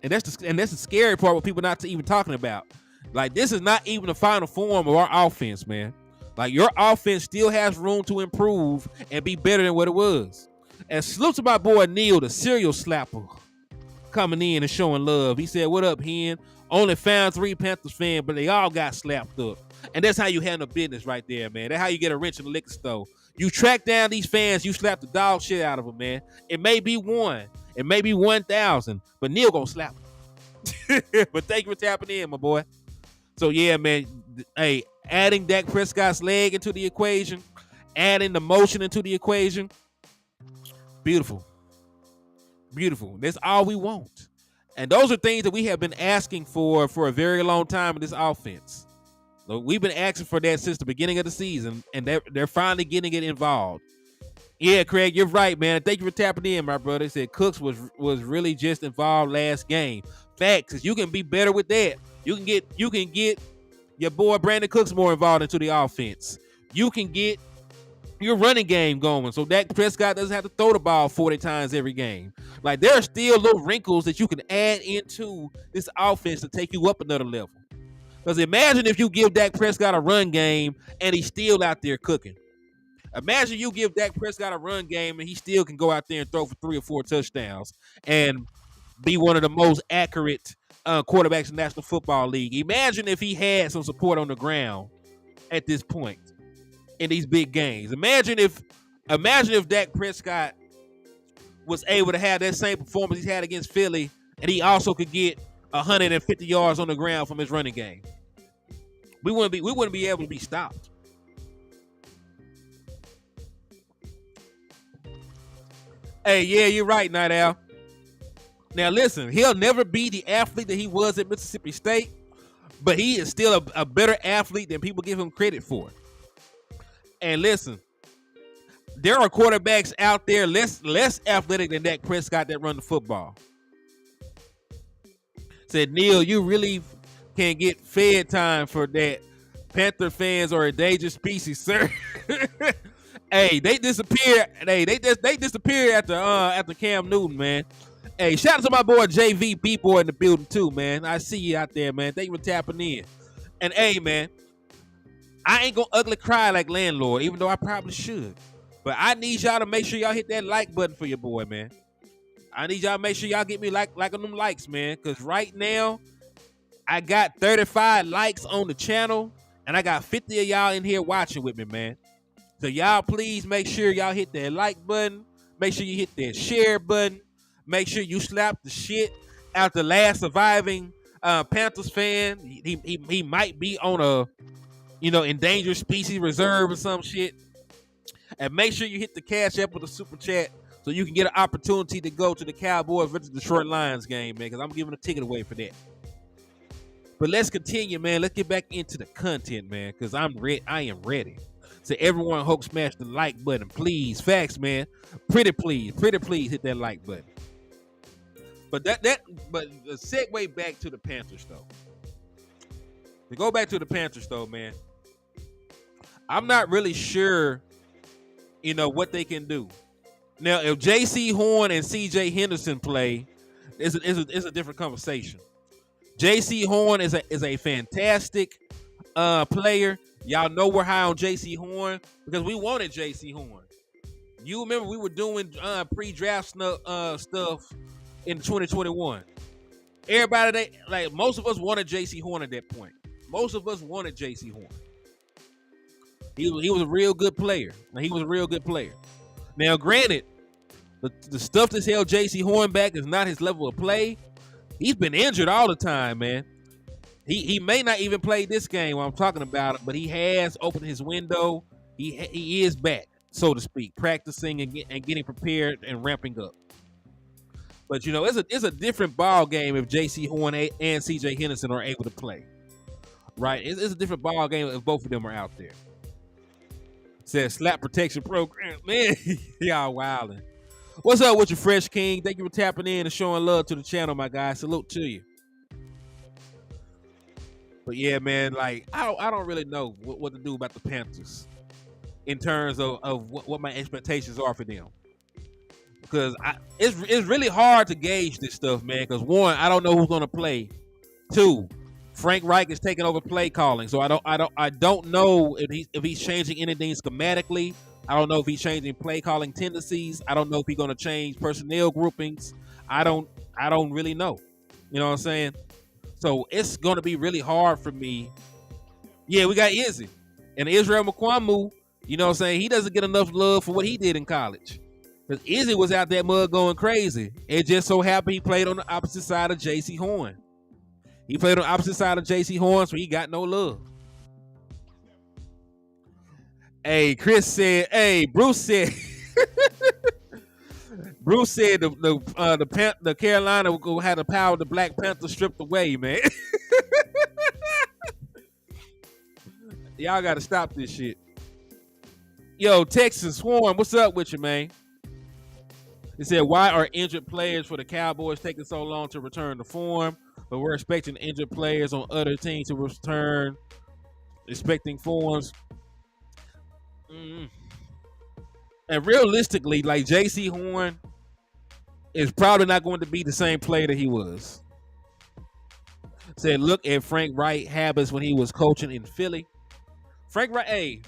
And that's the scary part with people not even talking about. Like, this is not even the final form of our offense, man. Like, your offense still has room to improve and be better than what it was. And salute to my boy Neil, the serial slapper, coming in and showing love. He said, "What up, Hen? Only found 3 Panthers fans, but they all got slapped up." And that's how you handle business right there, man. That's how you get a wrench in the liquor store. You track down these fans, you slap the dog shit out of them, man. It may be 1, it may be 1,000, but Neil gonna slap them. But thank you for tapping in, my boy. So yeah, man. Hey, adding Dak Prescott's leg into the equation, adding the motion into the equation, beautiful. Beautiful. That's all we want. And those are things that we have been asking for a very long time in this offense. So we've been asking for that since the beginning of the season, and they're finally getting it involved. Yeah, Craig, you're right, man. Thank you for tapping in, my brother. He said Cooks was really just involved last game. Facts, because you can be better with that. You can get your boy Brandon Cooks more involved into the offense. You can get your running game going, so Dak Prescott doesn't have to throw the ball 40 times every game. Like, there are still little wrinkles that you can add into this offense to take you up another level. Because imagine if you give Dak Prescott a run game and he's still out there cooking. Imagine you give Dak Prescott a run game and he still can go out there and throw for 3 or 4 touchdowns and be one of the most accurate quarterbacks in the National Football League. Imagine if he had some support on the ground at this point in these big games. Imagine if Dak Prescott was able to have that same performance he's had against Philly, and he also could get 150 yards on the ground from his running game. We wouldn't be able to be stopped. Hey, yeah, you're right, Night Owl. Now listen, he'll never be the athlete that he was at Mississippi State, but he is still a better athlete than people give him credit for. And listen, there are quarterbacks out there less athletic than Dak Prescott that run the football. Said, Neil, you really can't get fed time for that. Panther fans are a dangerous species, sir. Hey, they disappear. Hey, they disappear after Cam Newton, man. Hey, shout out to my boy JV B-Boy in the building too, man. I see you out there, man. Thank you for tapping in. And hey, man, I ain't gonna ugly cry like landlord, even though I probably should. But I need y'all to make sure y'all hit that like button for your boy, man. I need y'all to make sure y'all get me like on them likes, man. Because right now, I got 35 likes on the channel, and I got 50 of y'all in here watching with me, man. So y'all please make sure y'all hit that like button. Make sure you hit that share button. Make sure you slap the shit out the last surviving Panthers fan. He might be on a endangered species reserve or some shit. And make sure you hit the cash app with the super chat so you can get an opportunity to go to the Cowboys versus Detroit Lions game, man, because I'm giving a ticket away for that. But let's continue, man. Let's get back into the content, man, because I am ready. So everyone, hope smash the like button, please. Facts, man. Pretty please hit that like button. But the segue back to the Panthers, though. To go back to the Panthers, though, man, I'm not really sure, what they can do. Now, if J.C. Horn and C.J. Henderson play, it's a different conversation. J.C. Horn is a fantastic player. Y'all know we're high on J.C. Horn because we wanted J.C. Horn. You remember we were doing pre-draft stuff in 2021. Everybody, most of us wanted J.C. Horn at that point. Most of us wanted J.C. Horn. He was a real good player. Now, granted, the stuff that's held J.C. Horn back is not his level of play. He's been injured all the time, man. He may not even play this game while I'm talking about it, but he has opened his window. He is back, so to speak, practicing and getting prepared and ramping up. But it's a different ball game if J.C. Horn and C.J. Henderson are able to play. Right? It's a different ball game if both of them are out there. Says slap protection program. Man, y'all wildin'. What's up with you, Fresh King? Thank you for tapping in and showing love to the channel, my guy. Salute to you. But yeah, man, like I don't really know what to do about the Panthers in terms of what my expectations are for them. Because it's really hard to gauge this stuff, man. Because one, I don't know who's gonna play. Two, Frank Reich is taking over play calling, so I don't know if he's changing anything schematically. I don't know if he's changing play calling tendencies. I don't know if he's going to change personnel groupings. I don't really know. You know what I'm saying? So it's going to be really hard for me. Yeah, we got Izzy and Israel Mukwamu. You know what I'm saying? He doesn't get enough love for what he did in college. Because Izzy was out that mud going crazy. It just so happened he played on the opposite side of J.C. Horn. He played on the opposite side of J.C. Horn, so he got no love. Hey, Chris said, Bruce said, the Carolina had the power of the Black Panther stripped away, man. Y'all got to stop this shit. Yo, Texas Swarm, what's up with you, man? He said, why are injured players for the Cowboys taking so long to return to form? But we're expecting injured players on other teams to return, expecting forms. And realistically, like J.C. Horn is probably not going to be the same player that he was. Said, look at Frank Reich habits when he was coaching in Philly. Frank Reich, hey.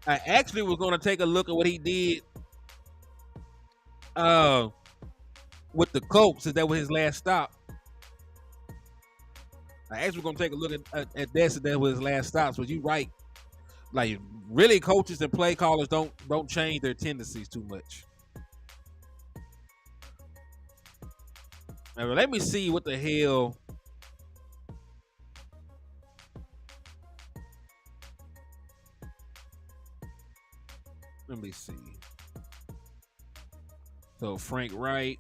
I actually was going to take a look at what he did with the Colts, since that was his last stop. I actually going to take a look at that, since that was his last stop. But you're right. Like, really, coaches and play callers don't change their tendencies too much. Now, let me see what the hell. Let me see. So Frank Wright.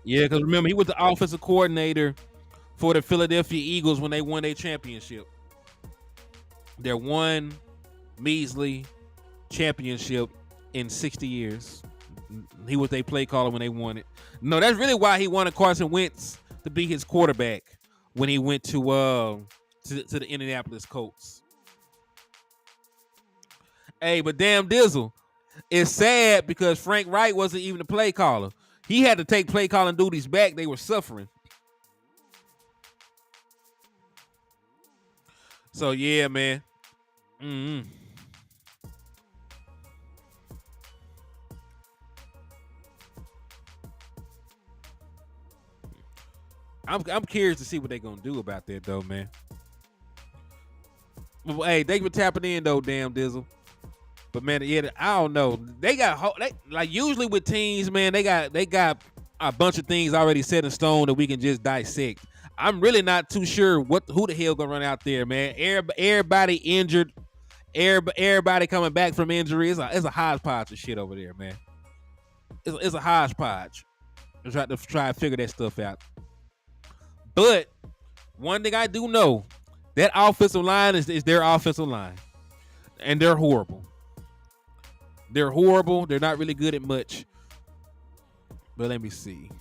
Yeah, because remember, he was the offensive coordinator for the Philadelphia Eagles when they won their championship. Their one measly championship in 60 years. He was their play caller when they won it. No, that's really why he wanted Carson Wentz to be his quarterback when he went to the Indianapolis Colts. Hey, but damn Dizzle, it's sad because Frank Wright wasn't even the play caller. He had to take play calling duties back. They were suffering. So yeah, man. I'm curious to see what they're gonna do about that though, man. Well, hey, thank you for tapping in though, damn Dizzle. But man, yeah, I don't know. They like usually with teams, man, they got a bunch of things already set in stone that we can just dissect. I'm really not too sure who the hell gonna run out there, man. Everybody injured, everybody coming back from injury. It's a hodgepodge of shit over there, man. It's a hodgepodge. Try to figure that stuff out. But one thing I do know, that offensive line is their offensive line, and they're horrible. They're horrible. They're not really good at much. But let me see.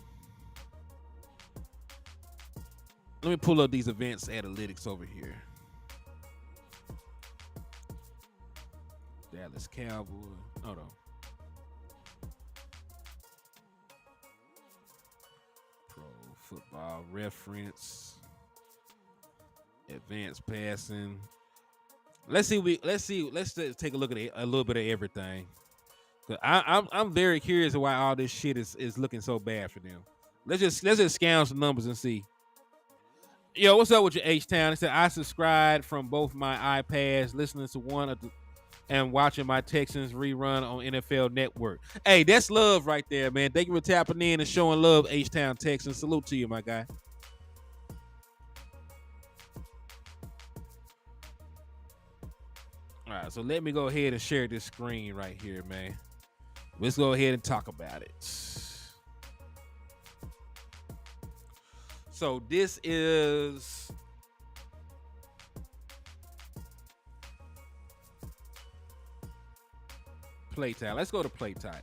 Let me pull up these advanced analytics over here. Dallas Cowboys. Hold on. Pro Football Reference. Advanced passing. Let's just take a look at a little bit of everything. I'm very curious why all this shit is looking so bad for them. Let's just scan some numbers and see. Yo, what's up with your H-Town? It said I subscribed from both my iPads, listening to one of the and watching my Texans rerun on NFL Network. Hey, that's love right there, man. Thank you for tapping in and showing love, H-Town Texans. Salute to you, my guy. All right, so let me go ahead and share this screen right here, man. Let's go ahead and talk about it. So this is play time. Let's go to play time.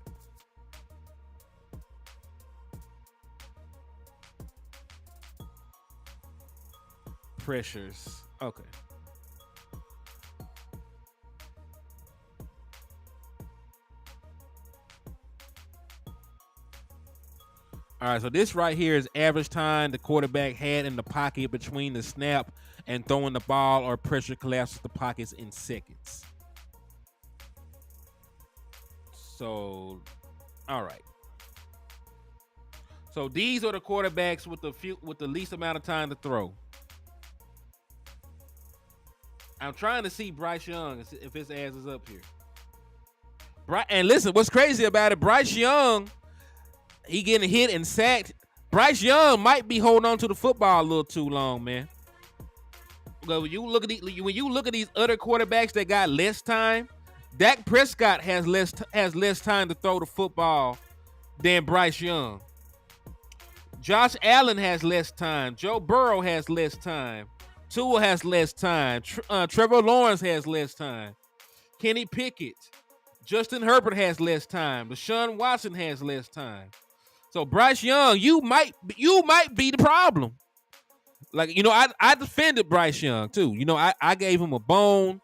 Pressures. Okay. All right, so this right here is average time the quarterback had in the pocket between the snap and throwing the ball, or pressure collapses the pockets in seconds. So, all right. So these are the quarterbacks with the least amount of time to throw. I'm trying to see Bryce Young if his ass is up here. And listen, what's crazy about it? Bryce Young, he getting hit and sacked. Bryce Young might be holding on to the football a little too long, man. Because when you look at these other quarterbacks that got less time, Dak Prescott has less time to throw the football than Bryce Young. Josh Allen has less time. Joe Burrow has less time. Tua has less time. Trevor Lawrence has less time. Kenny Pickett, Justin Herbert has less time. Deshaun Watson has less time. So Bryce Young, you might be the problem. Like, I defended Bryce Young too. I gave him a bone.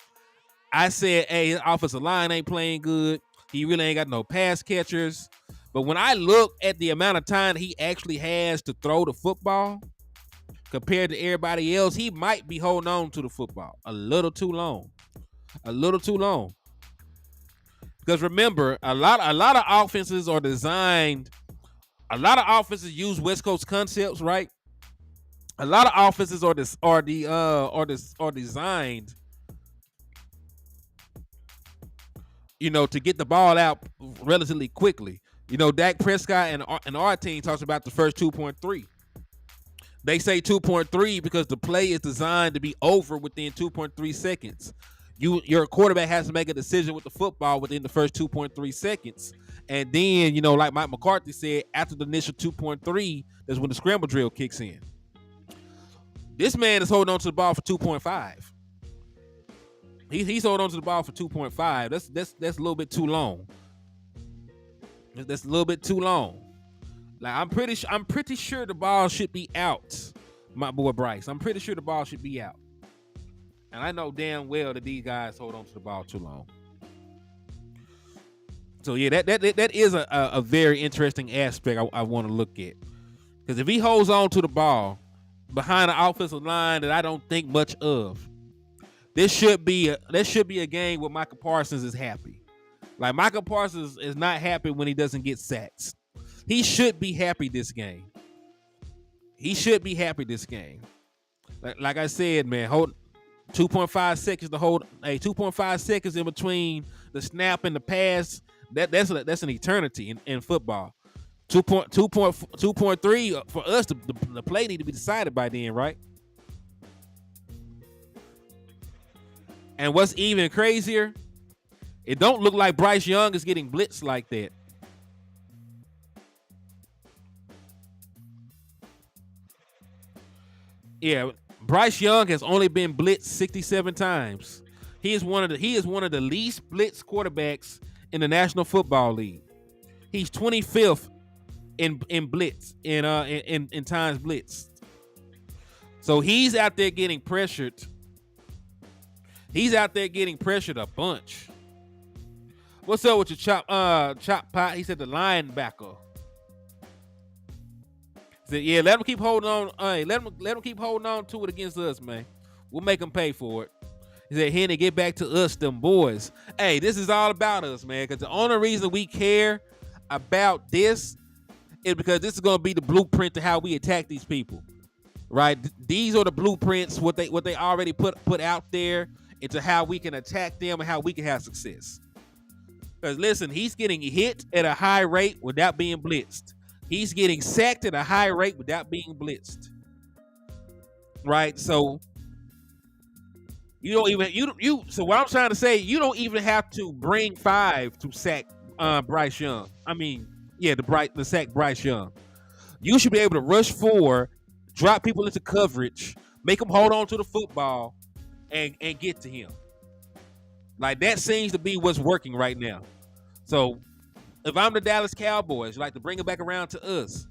I said, hey, his offensive line ain't playing good. He really ain't got no pass catchers. But when I look at the amount of time he actually has to throw the football compared to everybody else, he might be holding on to the football a little too long. A little too long. Because remember, a lot of offenses are designed. A lot of offenses use West Coast concepts, right? A lot of offenses are designed, to get the ball out relatively quickly. Dak Prescott and our team talks about the first 2.3. They say 2.3 because the play is designed to be over within 2.3 seconds. Your quarterback has to make a decision with the football within the first 2.3 seconds. And then, like Mike McCarthy said, after the initial 2.3, that's when the scramble drill kicks in. This man is holding on to the ball for 2.5. He's holding on to the ball for 2.5. That's a little bit too long. That's a little bit too long. Like, I'm pretty sure the ball should be out, my boy Bryce. I'm pretty sure the ball should be out. And I know damn well that these guys hold on to the ball too long. So yeah, that is a very interesting aspect I want to look at. Because if he holds on to the ball behind an offensive line that I don't think much of, this should be a game where Micah Parsons is happy. Like, Micah Parsons is not happy when he doesn't get sacks. He should be happy this game. He should be happy this game. Like I said, man, hold 2.5 seconds to hold. 2.5 seconds in between the snap and the pass. That's an eternity in football. 2.3 for us. The play need to be decided by then, right? And what's even crazier, it don't look like Bryce Young is getting blitzed like that. Yeah, Bryce Young has only been blitzed 67 times. He is one of the least blitzed quarterbacks in the National Football League. He's 25th in blitz in times blitzed. So he's out there getting pressured. He's out there getting pressured a bunch. What's up with your chop pot? He said the linebacker. He said, yeah, let him keep holding on. Hey, let him keep holding on to it against us, man. We'll make him pay for it. He said, Henny, get back to us, them boys. Hey, this is all about us, man. Because the only reason we care about this is because this is going to be the blueprint to how we attack these people, right? These are the blueprints, what they already put out there, into how we can attack them and how we can have success. Because listen, he's getting hit at a high rate without being blitzed. He's getting sacked at a high rate without being blitzed. Right? So You don't even you. So what I'm trying to say, you don't even have to bring 5 to sack Bryce Young. I mean, yeah, the sack Bryce Young. You should be able to rush 4, drop people into coverage, make them hold on to the football, and get to him. Like that seems to be what's working right now. So if I'm the Dallas Cowboys, like to bring it back around to us,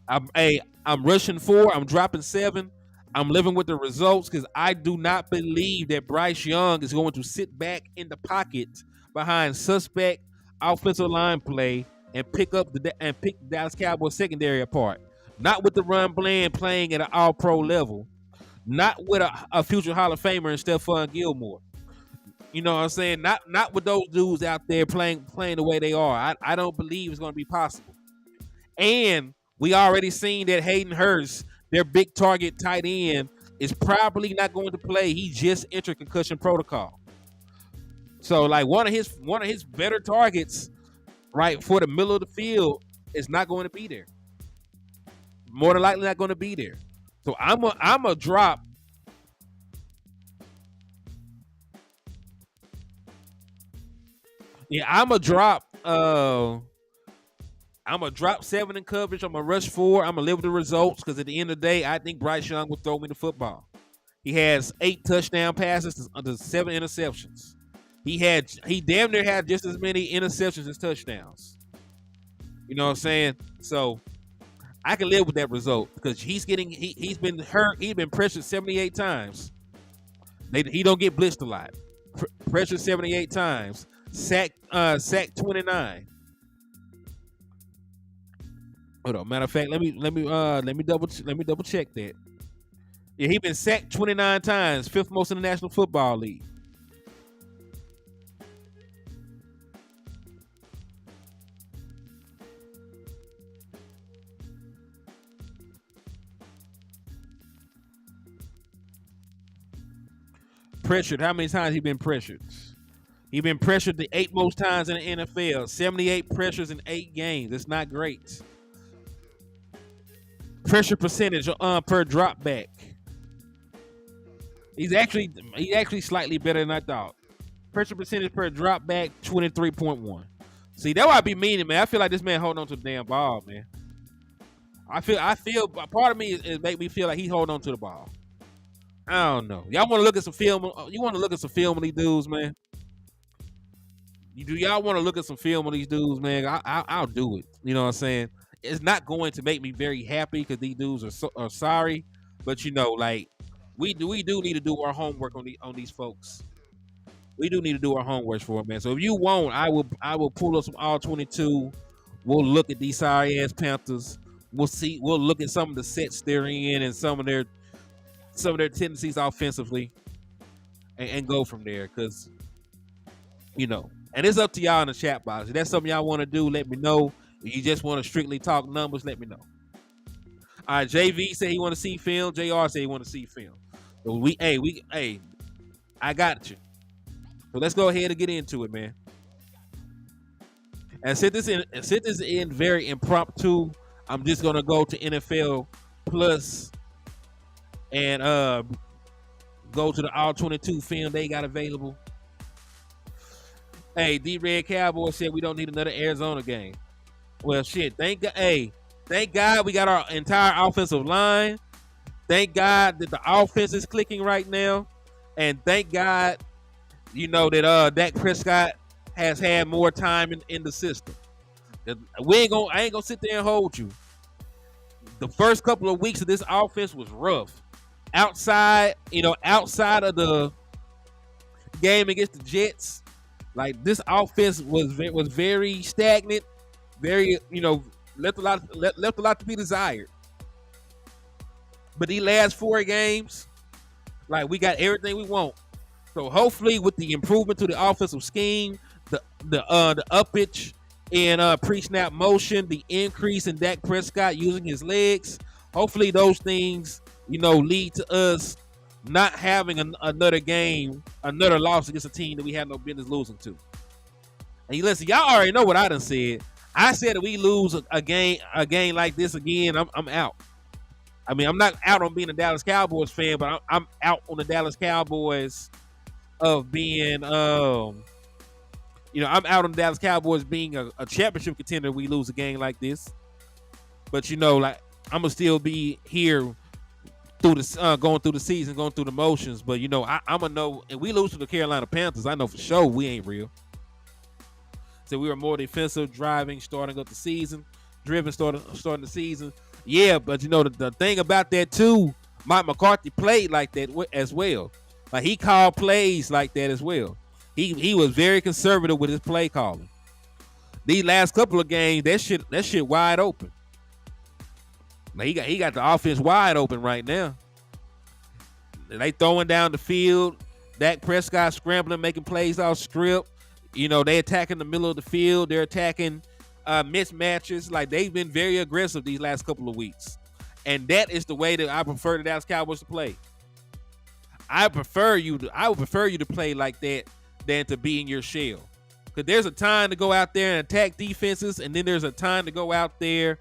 I'm rushing 4, I'm dropping 7. I'm living with the results because I do not believe that Bryce Young is going to sit back in the pocket behind suspect offensive line play and pick the Dallas Cowboys secondary apart. Not with the run blend playing at an all-pro level. Not with a future Hall of Famer and Stephon Gilmore. You know what I'm saying? Not with those dudes out there playing the way they are. I don't believe it's going to be possible. And we already seen that Hayden Hurst, their big target tight end, is probably not going to play. He just entered concussion protocol. So like one of his better targets, right, for the middle of the field is not going to be there. More than likely not going to be there. So I'm a drop. Yeah, I'm a drop. I'm gonna drop 7 in coverage. I'm gonna rush 4. I'm gonna live with the results because at the end of the day, I think Bryce Young will throw me the football. He has 8 touchdown passes to 7 interceptions. He damn near had just as many interceptions as touchdowns. You know what I'm saying? So I can live with that result because he's been hurt. He's been pressured 78 times. He don't get blitzed a lot. Pressured 78 times. Sack 29. Hold on. Matter of fact, let me double check that. Yeah, he been sacked 29 times, 5th most in the National Football League. Pressured. How many times he been pressured? He been pressured the 8 most times in the NFL. 78 pressures in 8 games. That's not great. Pressure percentage per drop back. He's actually slightly better than I thought. Pressure percentage per drop back 23.1. See, that why I be meaning, man. I feel like this man holding on to the damn ball, man. I feel part of me is make me feel like he's holding on to the ball. I don't know. Y'all want to look at some film? You want to look at some film of these dudes, man? Do y'all want to look at some film of these dudes, man? I'll do it. You know what I'm saying? It's not going to make me very happy because these dudes are sorry, but you know, like we do need to do our homework on these folks. We do need to do our homework for it, man. So if you want, I will pull up some all 22. We'll look at these sorry ass Panthers. We'll look at some of the sets they're in and some of their tendencies offensively, and go from there. Because you know, and it's up to y'all in the chat box. If that's something y'all want to do, let me know. If you just want to strictly talk numbers, let me know. All right, JV said he want to see film. JR said he want to see film. So I got you. So let's go ahead and get into it, man. And since this in very impromptu, I'm just gonna go to NFL Plus and go to the all 22 film they got available. Hey, D-Red Cowboy said we don't need another Arizona game. Well, shit. Thank God we got our entire offensive line. Thank God that the offense is clicking right now, and thank God, you know, that Dak Prescott has had more time in the system. I ain't gonna sit there and hold you. The first couple of weeks of this offense was rough. Outside of the game against the Jets, like this offense was very stagnant. Very, left a lot to be desired. But these last 4 games, like we got everything we want. So hopefully, with the improvement to the offensive scheme, the uppage in pre-snap motion, the increase in Dak Prescott using his legs, hopefully those things, lead to us not having another loss against a team that we have no business losing to. And listen, y'all already know what I done said. I said if we lose a game like this again, I'm out. I mean, I'm not out on being a Dallas Cowboys fan, but I'm out on the Dallas Cowboys of being, I'm out on the Dallas Cowboys being a championship contender. We lose a game like this, but like I'm gonna still be here through the going through the season, going through the motions. But I'm gonna know, and we lose to the Carolina Panthers, I know for sure we ain't real. So we were more defensive, driving, starting up the season, driven, starting the season. Yeah, but the thing about that too, Mike McCarthy played like that as well. Like he called plays like that as well. He was very conservative with his play calling. These last couple of games, that shit wide open. Now he got the offense wide open right now. They throwing down the field. Dak Prescott scrambling, making plays off script. They attacking the middle of the field. They're attacking mismatches. Like they've been very aggressive these last couple of weeks, and that is the way that I prefer the Dallas Cowboys to play. I would prefer you to play like that than to be in your shell. Because there's a time to go out there and attack defenses, and then there's a time to go out there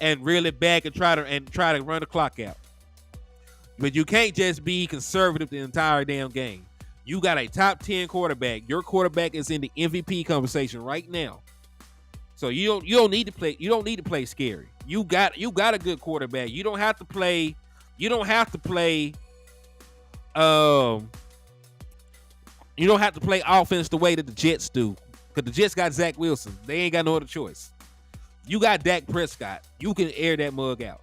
and reel it back and try to run the clock out. But you can't just be conservative the entire damn game. You got a top 10 quarterback. Your quarterback is in the MVP conversation right now. So you don't need to play. You don't need to play scary. You got a good quarterback. You don't have to play. You don't have to play offense the way that the Jets do. Because the Jets got Zach Wilson. They ain't got no other choice. You got Dak Prescott. You can air that mug out.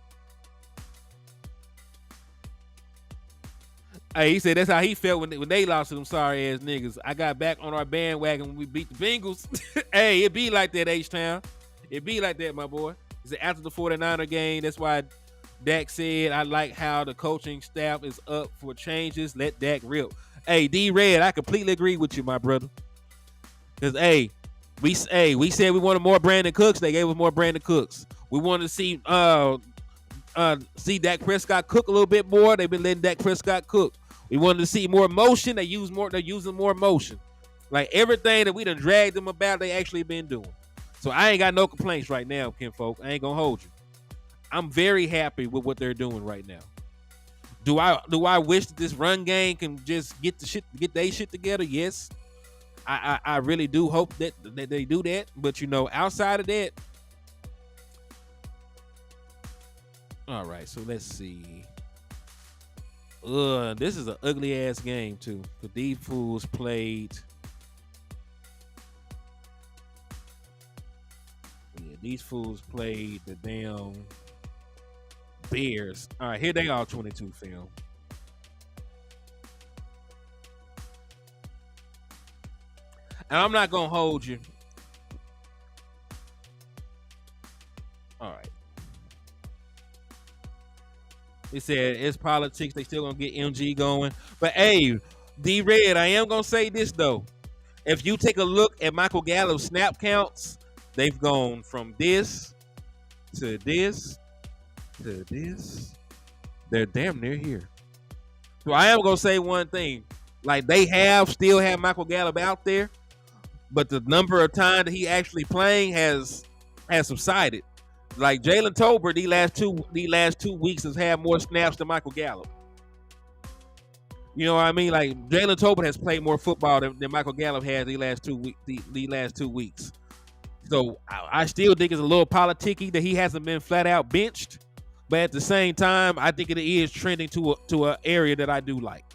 Hey, he said that's how he felt when they lost to them sorry ass niggas. I got back on our bandwagon when we beat the Bengals. Hey, it be like that, H-Town. It be like that, my boy. He said after the 49er game, that's why Dak said, I like how the coaching staff is up for changes. Let Dak rip. Hey, D-Red, I completely agree with you, my brother. Because, we said we wanted more Brandon Cooks. They gave us more Brandon Cooks. We wanted to see Dak Prescott cook a little bit more. They've been letting Dak Prescott cook. We wanted to see more motion. They're using more motion. Like everything that we done dragged them about, they actually been doing. So I ain't got no complaints right now, kinfolk. I ain't gonna hold you. I'm very happy with what they're doing right now. Do I wish that this run game can just get their shit together? Yes. I really do hope that they do that. But outside of that. All right, so let's see. This is an ugly ass game too. But these fools played. Yeah, these fools played the damn Bears. All right, here they are, 22 film. And I'm not gonna hold you. All right. He said it's politics. They still gonna get MG going. But hey, D-Red, I am gonna say this though. If you take a look at Michael Gallup's snap counts, they've gone from this to this to this. They're damn near here. So I am gonna say one thing. Like they still have Michael Gallup out there, but the number of time that he actually playing has subsided. Like Jalen Tolbert, these last two weeks has had more snaps than Michael Gallup. You know what I mean? Like Jalen Tolbert has played more football than Michael Gallup has these last 2 weeks. So I still think it's a little politicky that he hasn't been flat out benched. But at the same time, I think it is trending to an area that I do like.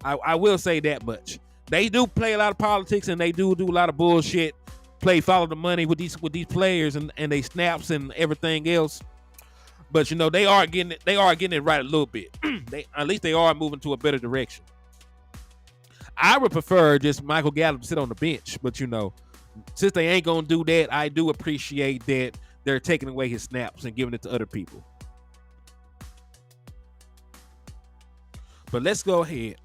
I will say that much. They do play a lot of politics and they do a lot of bullshit. Follow the money with these players and they snaps and everything else. But they are getting it right a little bit. At least they are moving to a better direction. I would prefer just Michael Gallup to sit on the bench, but since they ain't gonna do that, I do appreciate that they're taking away his snaps and giving it to other people. But let's go ahead.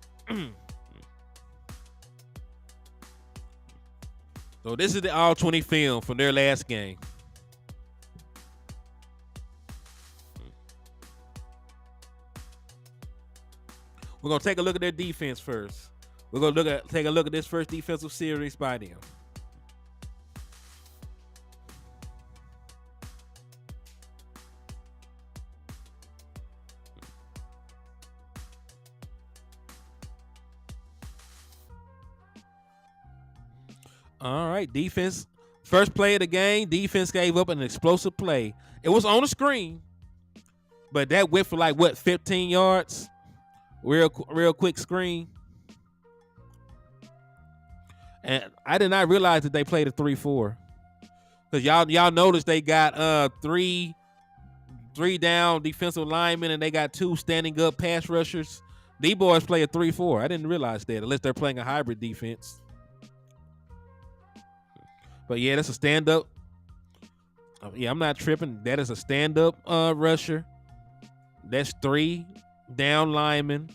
So this is the all 20 film from their last game. We're gonna take a look at their defense first. We're gonna take a look at this first defensive series by them. All right, defense. First play of the game, defense gave up an explosive play. It was on the screen, but that went for like what, 15 yards? Real quick screen. And I did not realize that they played a 3-4. Because y'all noticed they got three down defensive linemen and they got 2 standing up pass rushers. These boys play a 3-4. I didn't realize that unless they're playing a hybrid defense. But yeah, that's a stand up. Yeah, I'm not tripping. That is a stand up rusher. That's 3 down linemen.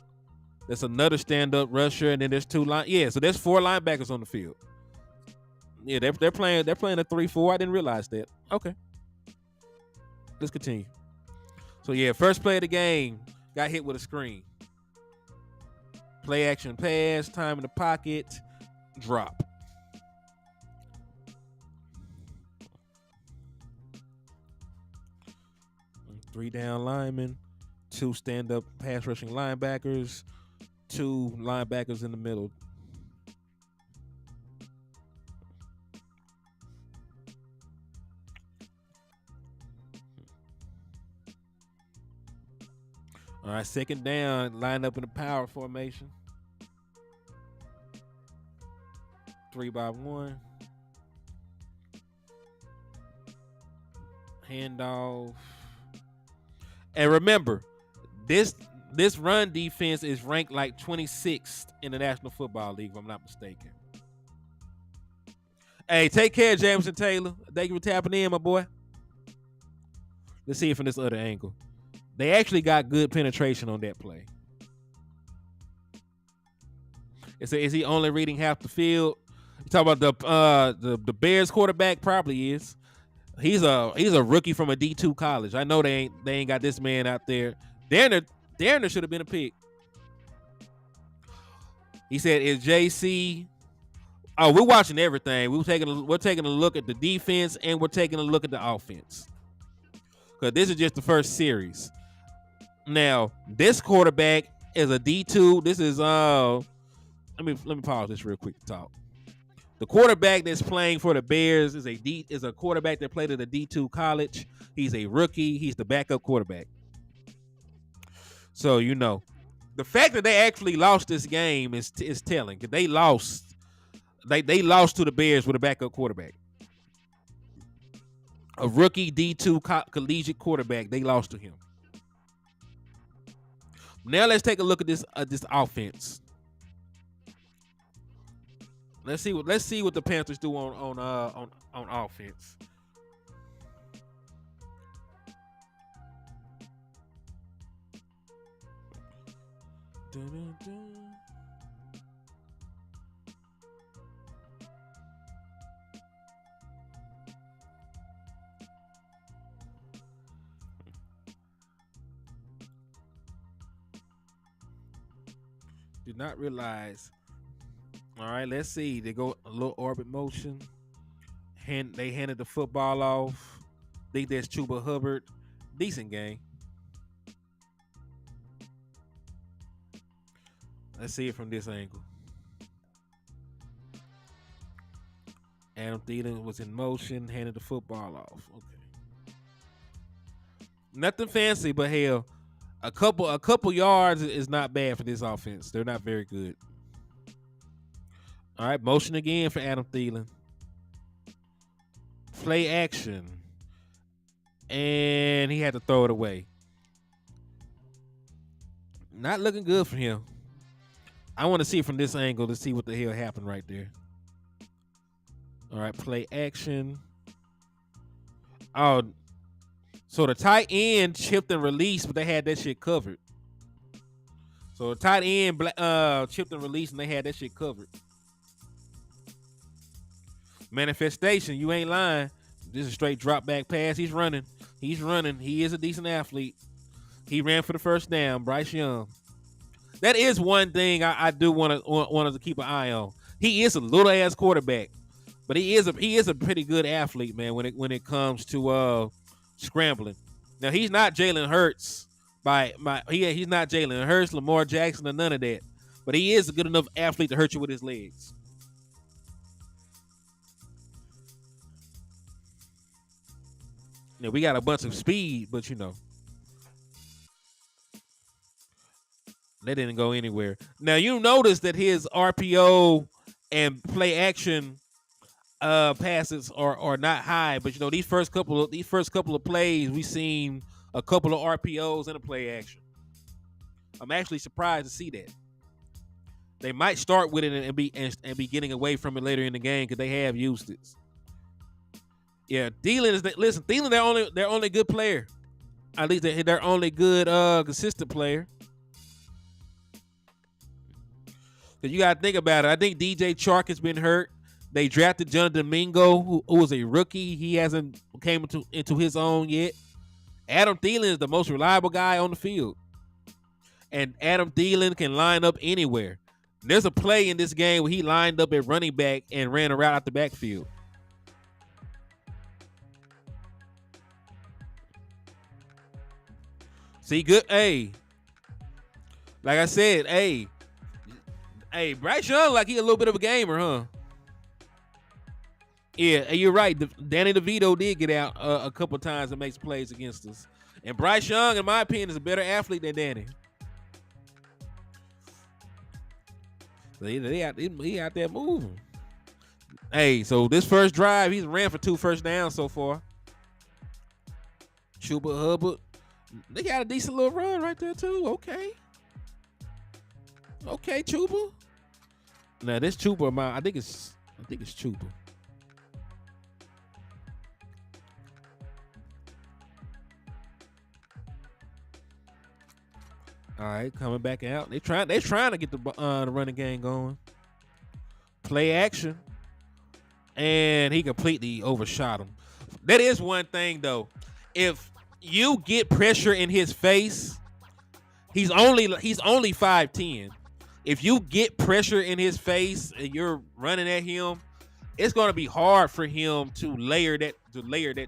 That's another stand up rusher, and then there's 2 line. Yeah, so there's 4 linebackers on the field. Yeah, they're playing a 3-4. I didn't realize that. Okay, let's continue. So yeah, first play of the game, got hit with a screen. Play action pass, time in the pocket, drop. Three down linemen, 2 stand-up pass rushing linebackers, 2 linebackers in the middle. All right, second down, line up in a power formation. 3-by-1. Handoff. And remember, this run defense is ranked like 26th in the National Football League, if I'm not mistaken. Hey, take care, Jameson Taylor. Thank you for tapping in, my boy. Let's see it from this other angle. They actually got good penetration on that play. Is he only reading half the field? You talk about the Bears quarterback? Probably is. He's a rookie from a D2 college. I know they ain't got this man out there. Darner should have been a pick. He said, "Is JC?" Oh, we're watching everything. We're taking a look at the defense and we're taking a look at the offense. Because this is just the first series. Now, this quarterback is a D2. This is let me pause this real quick to talk. The quarterback that's playing for the Bears is a quarterback that played at a D2 college. He's a rookie. He's the backup quarterback. So, you know, the fact that they actually lost this game is telling. Because they lost to the Bears with a backup quarterback. A rookie D2 collegiate quarterback. They lost to him. Now let's take a look at this offense. Let's see what the Panthers do on offense. Dun, dun, dun. Did not realize. All right, let's see. They go a little orbit motion. They handed the football off. Think there's Chuba Hubbard. Decent game. Let's see it from this angle. Adam Thielen was in motion, handed the football off. Okay. Nothing fancy, but hell, a couple yards is not bad for this offense. They're not very good. All right, motion again for Adam Thielen. Play action. And he had to throw it away. Not looking good for him. I want to see it from this angle to see what the hell happened right there. All right, play action. Oh, so the tight end chipped and released, but they had that shit covered. So the tight end chipped and released, and they had that shit covered. Manifestation, you ain't lying. This is a straight drop back pass. He's running. He is a decent athlete. He ran for the first down. Bryce Young. That is one thing I do want us to keep an eye on. He is a little ass quarterback, but he is a pretty good athlete, man. When it comes to scrambling. Now he's not Jalen Hurts he's not Jalen Hurts, Lamar Jackson, or none of that. But he is a good enough athlete to hurt you with his legs. Yeah, we got a bunch of speed, but they didn't go anywhere. Now you notice that his RPO and play action passes are not high, but these first couple of plays we seen a couple of RPOs and a play action. I'm actually surprised to see that. They might start with it and be getting away from it later in the game because they have used it. Yeah, Thielen their only good player. At least they're their only good consistent player. Cause you gotta think about it. I think DJ Chark has been hurt. They drafted John Domingo, who was a rookie. He hasn't came into his own yet. Adam Thielen is the most reliable guy on the field. And Adam Thielen can line up anywhere. There's a play in this game where he lined up at running back and ran a route out the backfield. See, good. Hey, like I said, hey, Bryce Young, like he a little bit of a gamer, huh? Yeah, you're right. Danny DeVito did get out a couple times and makes plays against us. And Bryce Young, in my opinion, is a better athlete than Danny. So he out there moving. Hey, so this first drive, he's ran for 2 first downs so far. Chuba Hubbard. They got a decent little run right there, too. Okay, Chuba. Now, this Chuba, I think it's Chuba. All right, coming back out. They're trying to get the running game going. Play action. And he completely overshot him. That is one thing, though. If you get pressure in his face, he's only 5'10". If you get pressure in his face and you're running at him, it's gonna be hard for him to layer that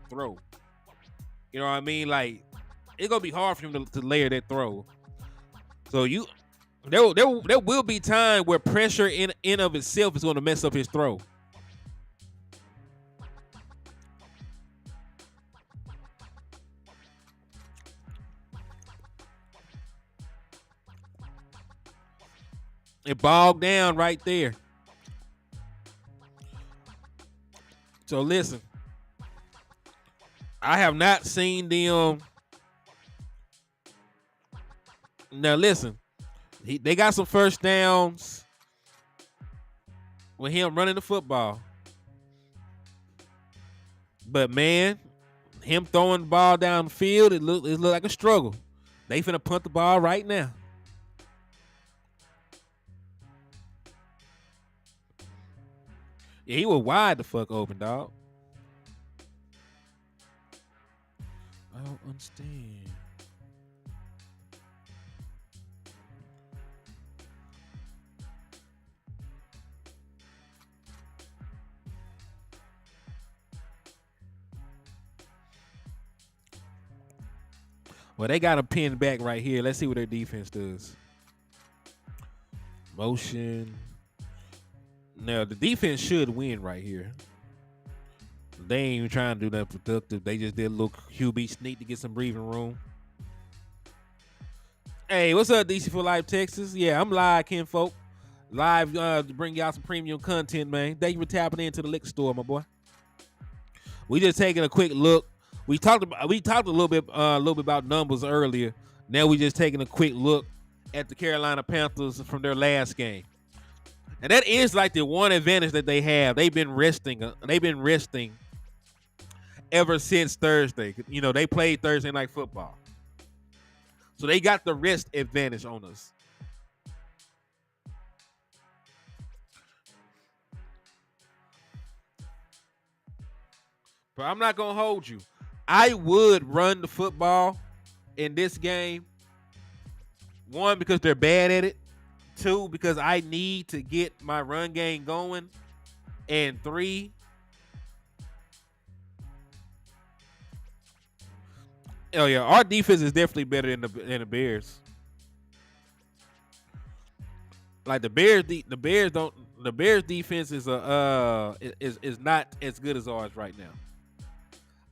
throw. You know what I mean? Like, it's gonna be hard for him to layer that throw. So there will be time where pressure in of itself is gonna mess up his throw. It bogged down right there. So listen, I have not seen them. Now listen, they got some first downs with him running the football. But man, him throwing the ball down the field, it look like a struggle. They finna punt the ball right now. Yeah, he was wide the fuck open, dog. I don't understand. Well, they got him pinned back right here. Let's see what their defense does. Motion. Now, the defense should win right here. They ain't even trying to do nothing productive. They just did a little QB sneak to get some breathing room. Hey, what's up, DC for Life, Texas? Yeah, I'm live, kinfolk. Live to bring y'all some premium content, man. Thank you for tapping into the liquor store, my boy. We just taking a quick look. We talked a little bit about numbers earlier. Now we just taking a quick look at the Carolina Panthers from their last game. And that is like the one advantage that they have. They've been resting ever since Thursday. You know, they played Thursday night football. So they got the rest advantage on us. But I'm not going to hold you. I would run the football in this game. 1, because they're bad at it. 2, because I need to get my run game going. And 3, oh yeah, our defense is definitely better than the Bears. Like the Bears defense is not as good as ours right now.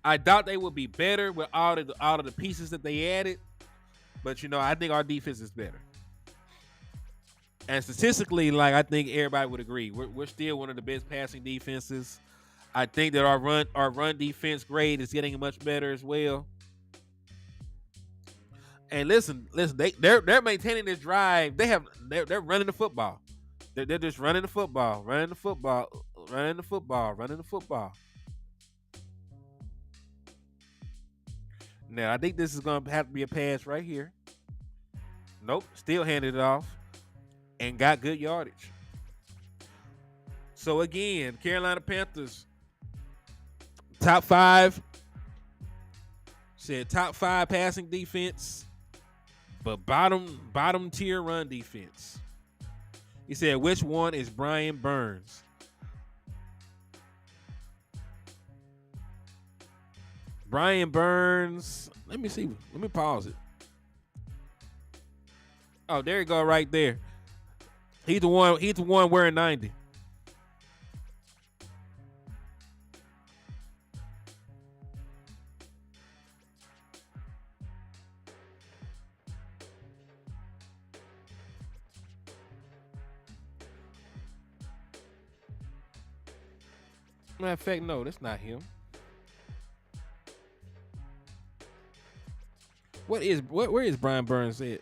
I thought they would be better with all of the pieces that they added, but I think our defense is better. And statistically, like I think everybody would agree, we're still one of the best passing defenses. I think that our run defense grade is getting much better as well. And listen, they're maintaining this drive. They're running the football. They're just running the football, running the football, running the football, running the football. Now I think this is gonna have to be a pass right here. Nope, still handed it off and got good yardage. So again, Carolina Panthers top 5 said top 5 passing defense, but bottom tier run defense. He said, which one is Brian Burns? Brian Burns. Let me see. Let me pause it. Oh, there you go, right there. He's the one wearing 90. Matter of fact, no, that's not him. Where is Brian Burns at?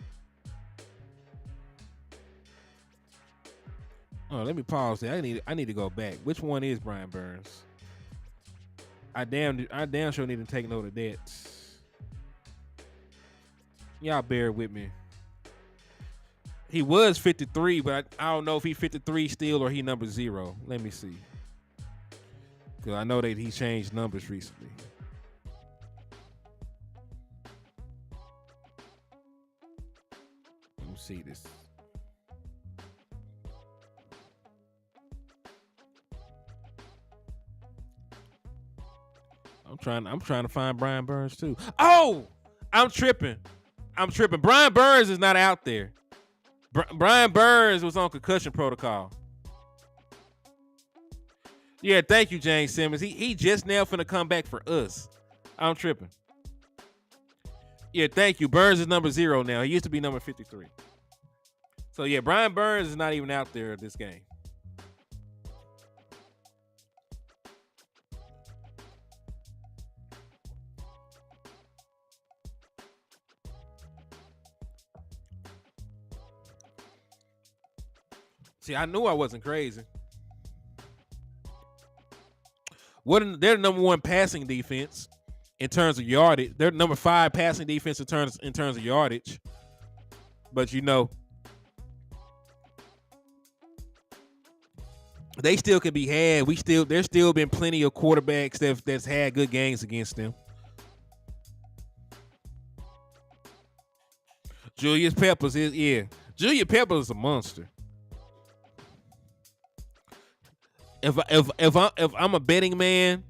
Oh, let me pause there. I need to go back. Which one is Brian Burns? I damn sure need to take note of that. Y'all bear with me. He was 53, but I don't know if he's 53 still or he number 0. Let me see. Because I know that he changed numbers recently. Let me see this. I'm trying to find Brian Burns too. Oh, I'm tripping. Brian Burns is not out there. Brian Burns was on concussion protocol. Yeah, thank you, James Simmons. He just now finna come back for us. I'm tripping. Yeah, thank you. Burns is number 0 now. He used to be number 53. So yeah, Brian Burns is not even out there this game. See, I knew I wasn't crazy. They're the number 1 passing defense in terms of yardage. They're number 5 passing defense in terms of yardage. But they still could be had. There's still been plenty of quarterbacks that's had good games against them. Julius Peppers Julius Peppers is a monster. If I'm a betting man,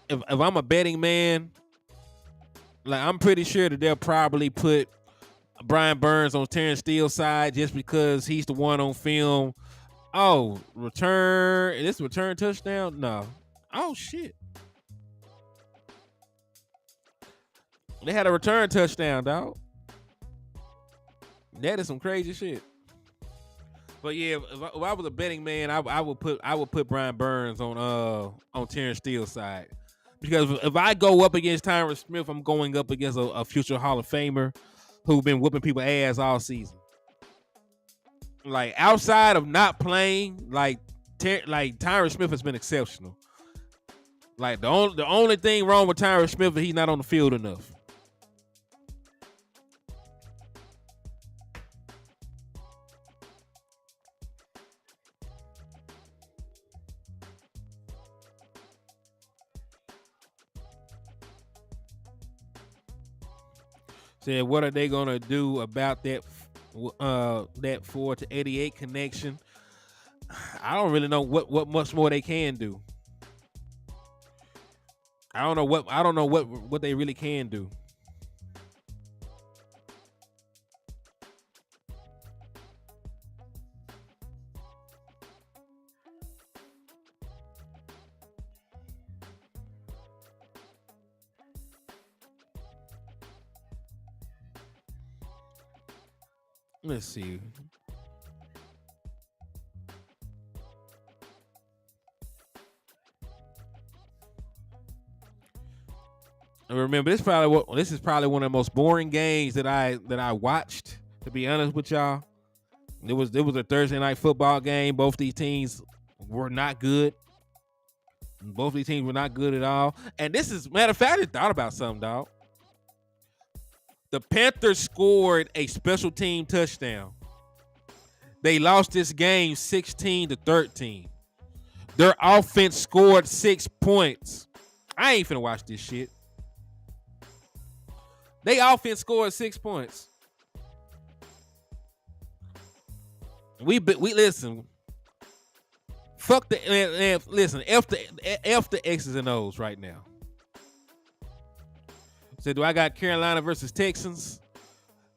if I'm a betting man, like I'm pretty sure that they'll probably put Brian Burns on Terrence Steele's side just because he's the one on film. Oh, return! Is this a return touchdown? No. Oh shit! They had a return touchdown, dog. That is some crazy shit. But yeah, if I was a betting man, I would put Brian Burns on Terrence Steele's side, because if I go up against Tyron Smith, I'm going up against a future Hall of Famer who's been whooping people ass all season. Like outside of not playing, like Tyron Smith has been exceptional. Like the only thing wrong with Tyron Smith is he's not on the field enough. Said, what are they gonna do about that 4 to 88 connection? I don't really know what much more they can do. I don't know what they really can do. Let's see. Remember, this is probably one of the most boring games that I watched. To be honest with y'all, it was a Thursday night football game. Both these teams were not good. Both these teams were not good at all. And this is matter of fact, I just thought about something, dog. The Panthers scored a special team touchdown. They lost this game 16-13. Their offense scored 6 points. I ain't finna watch this shit. They offense scored 6 points. We listen. Fuck the listen. F the X's and O's right now. So do I got Carolina versus Texans?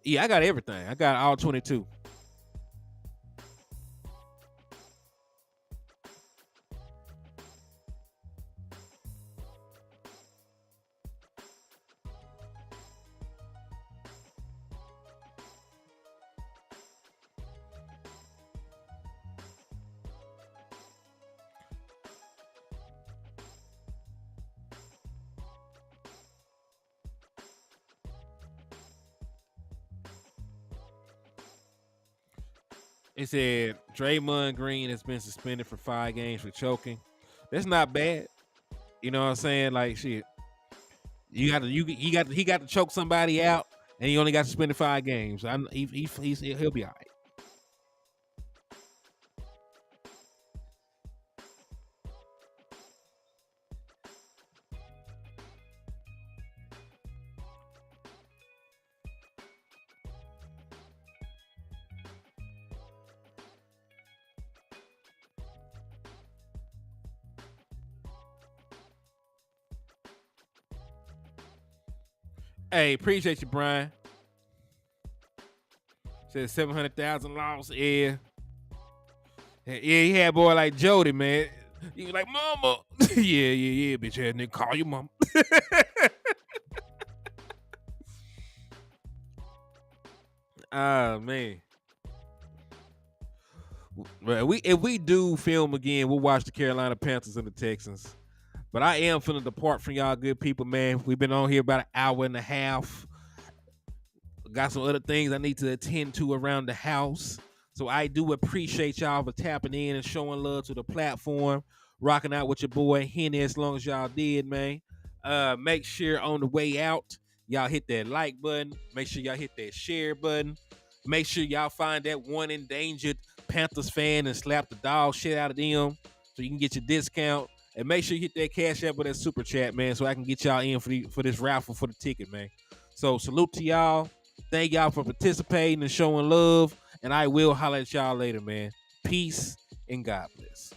Yeah, I got everything. I got all 22. It said Draymond Green has been suspended for 5 games for choking. That's not bad. You know what I'm saying? Like shit. He got to choke somebody out, and he only got suspended 5 games. He'll be all right. Hey, appreciate you, Brian. Says 700,000 lost. Yeah, he had a boy like Jody, man. He was like, "Mama, yeah, bitch ass nigga, call your mama." Ah man. Well, if we do film again, we'll watch the Carolina Panthers and the Texans. But I am finna depart from y'all good people, man. We've been on here about an hour and a half. Got some other things I need to attend to around the house. So I do appreciate y'all for tapping in and showing love to the platform, rocking out with your boy Henny as long as y'all did, man. Make sure on the way out, y'all hit that like button. Make sure y'all hit that share button. Make sure y'all find that one endangered Panthers fan and slap the dog shit out of them so you can get your discount. And make sure you hit that cash app with that super chat, man, so I can get y'all in for this raffle for the ticket, man. So salute to y'all. Thank y'all for participating and showing love. And I will holler at y'all later, man. Peace and God bless.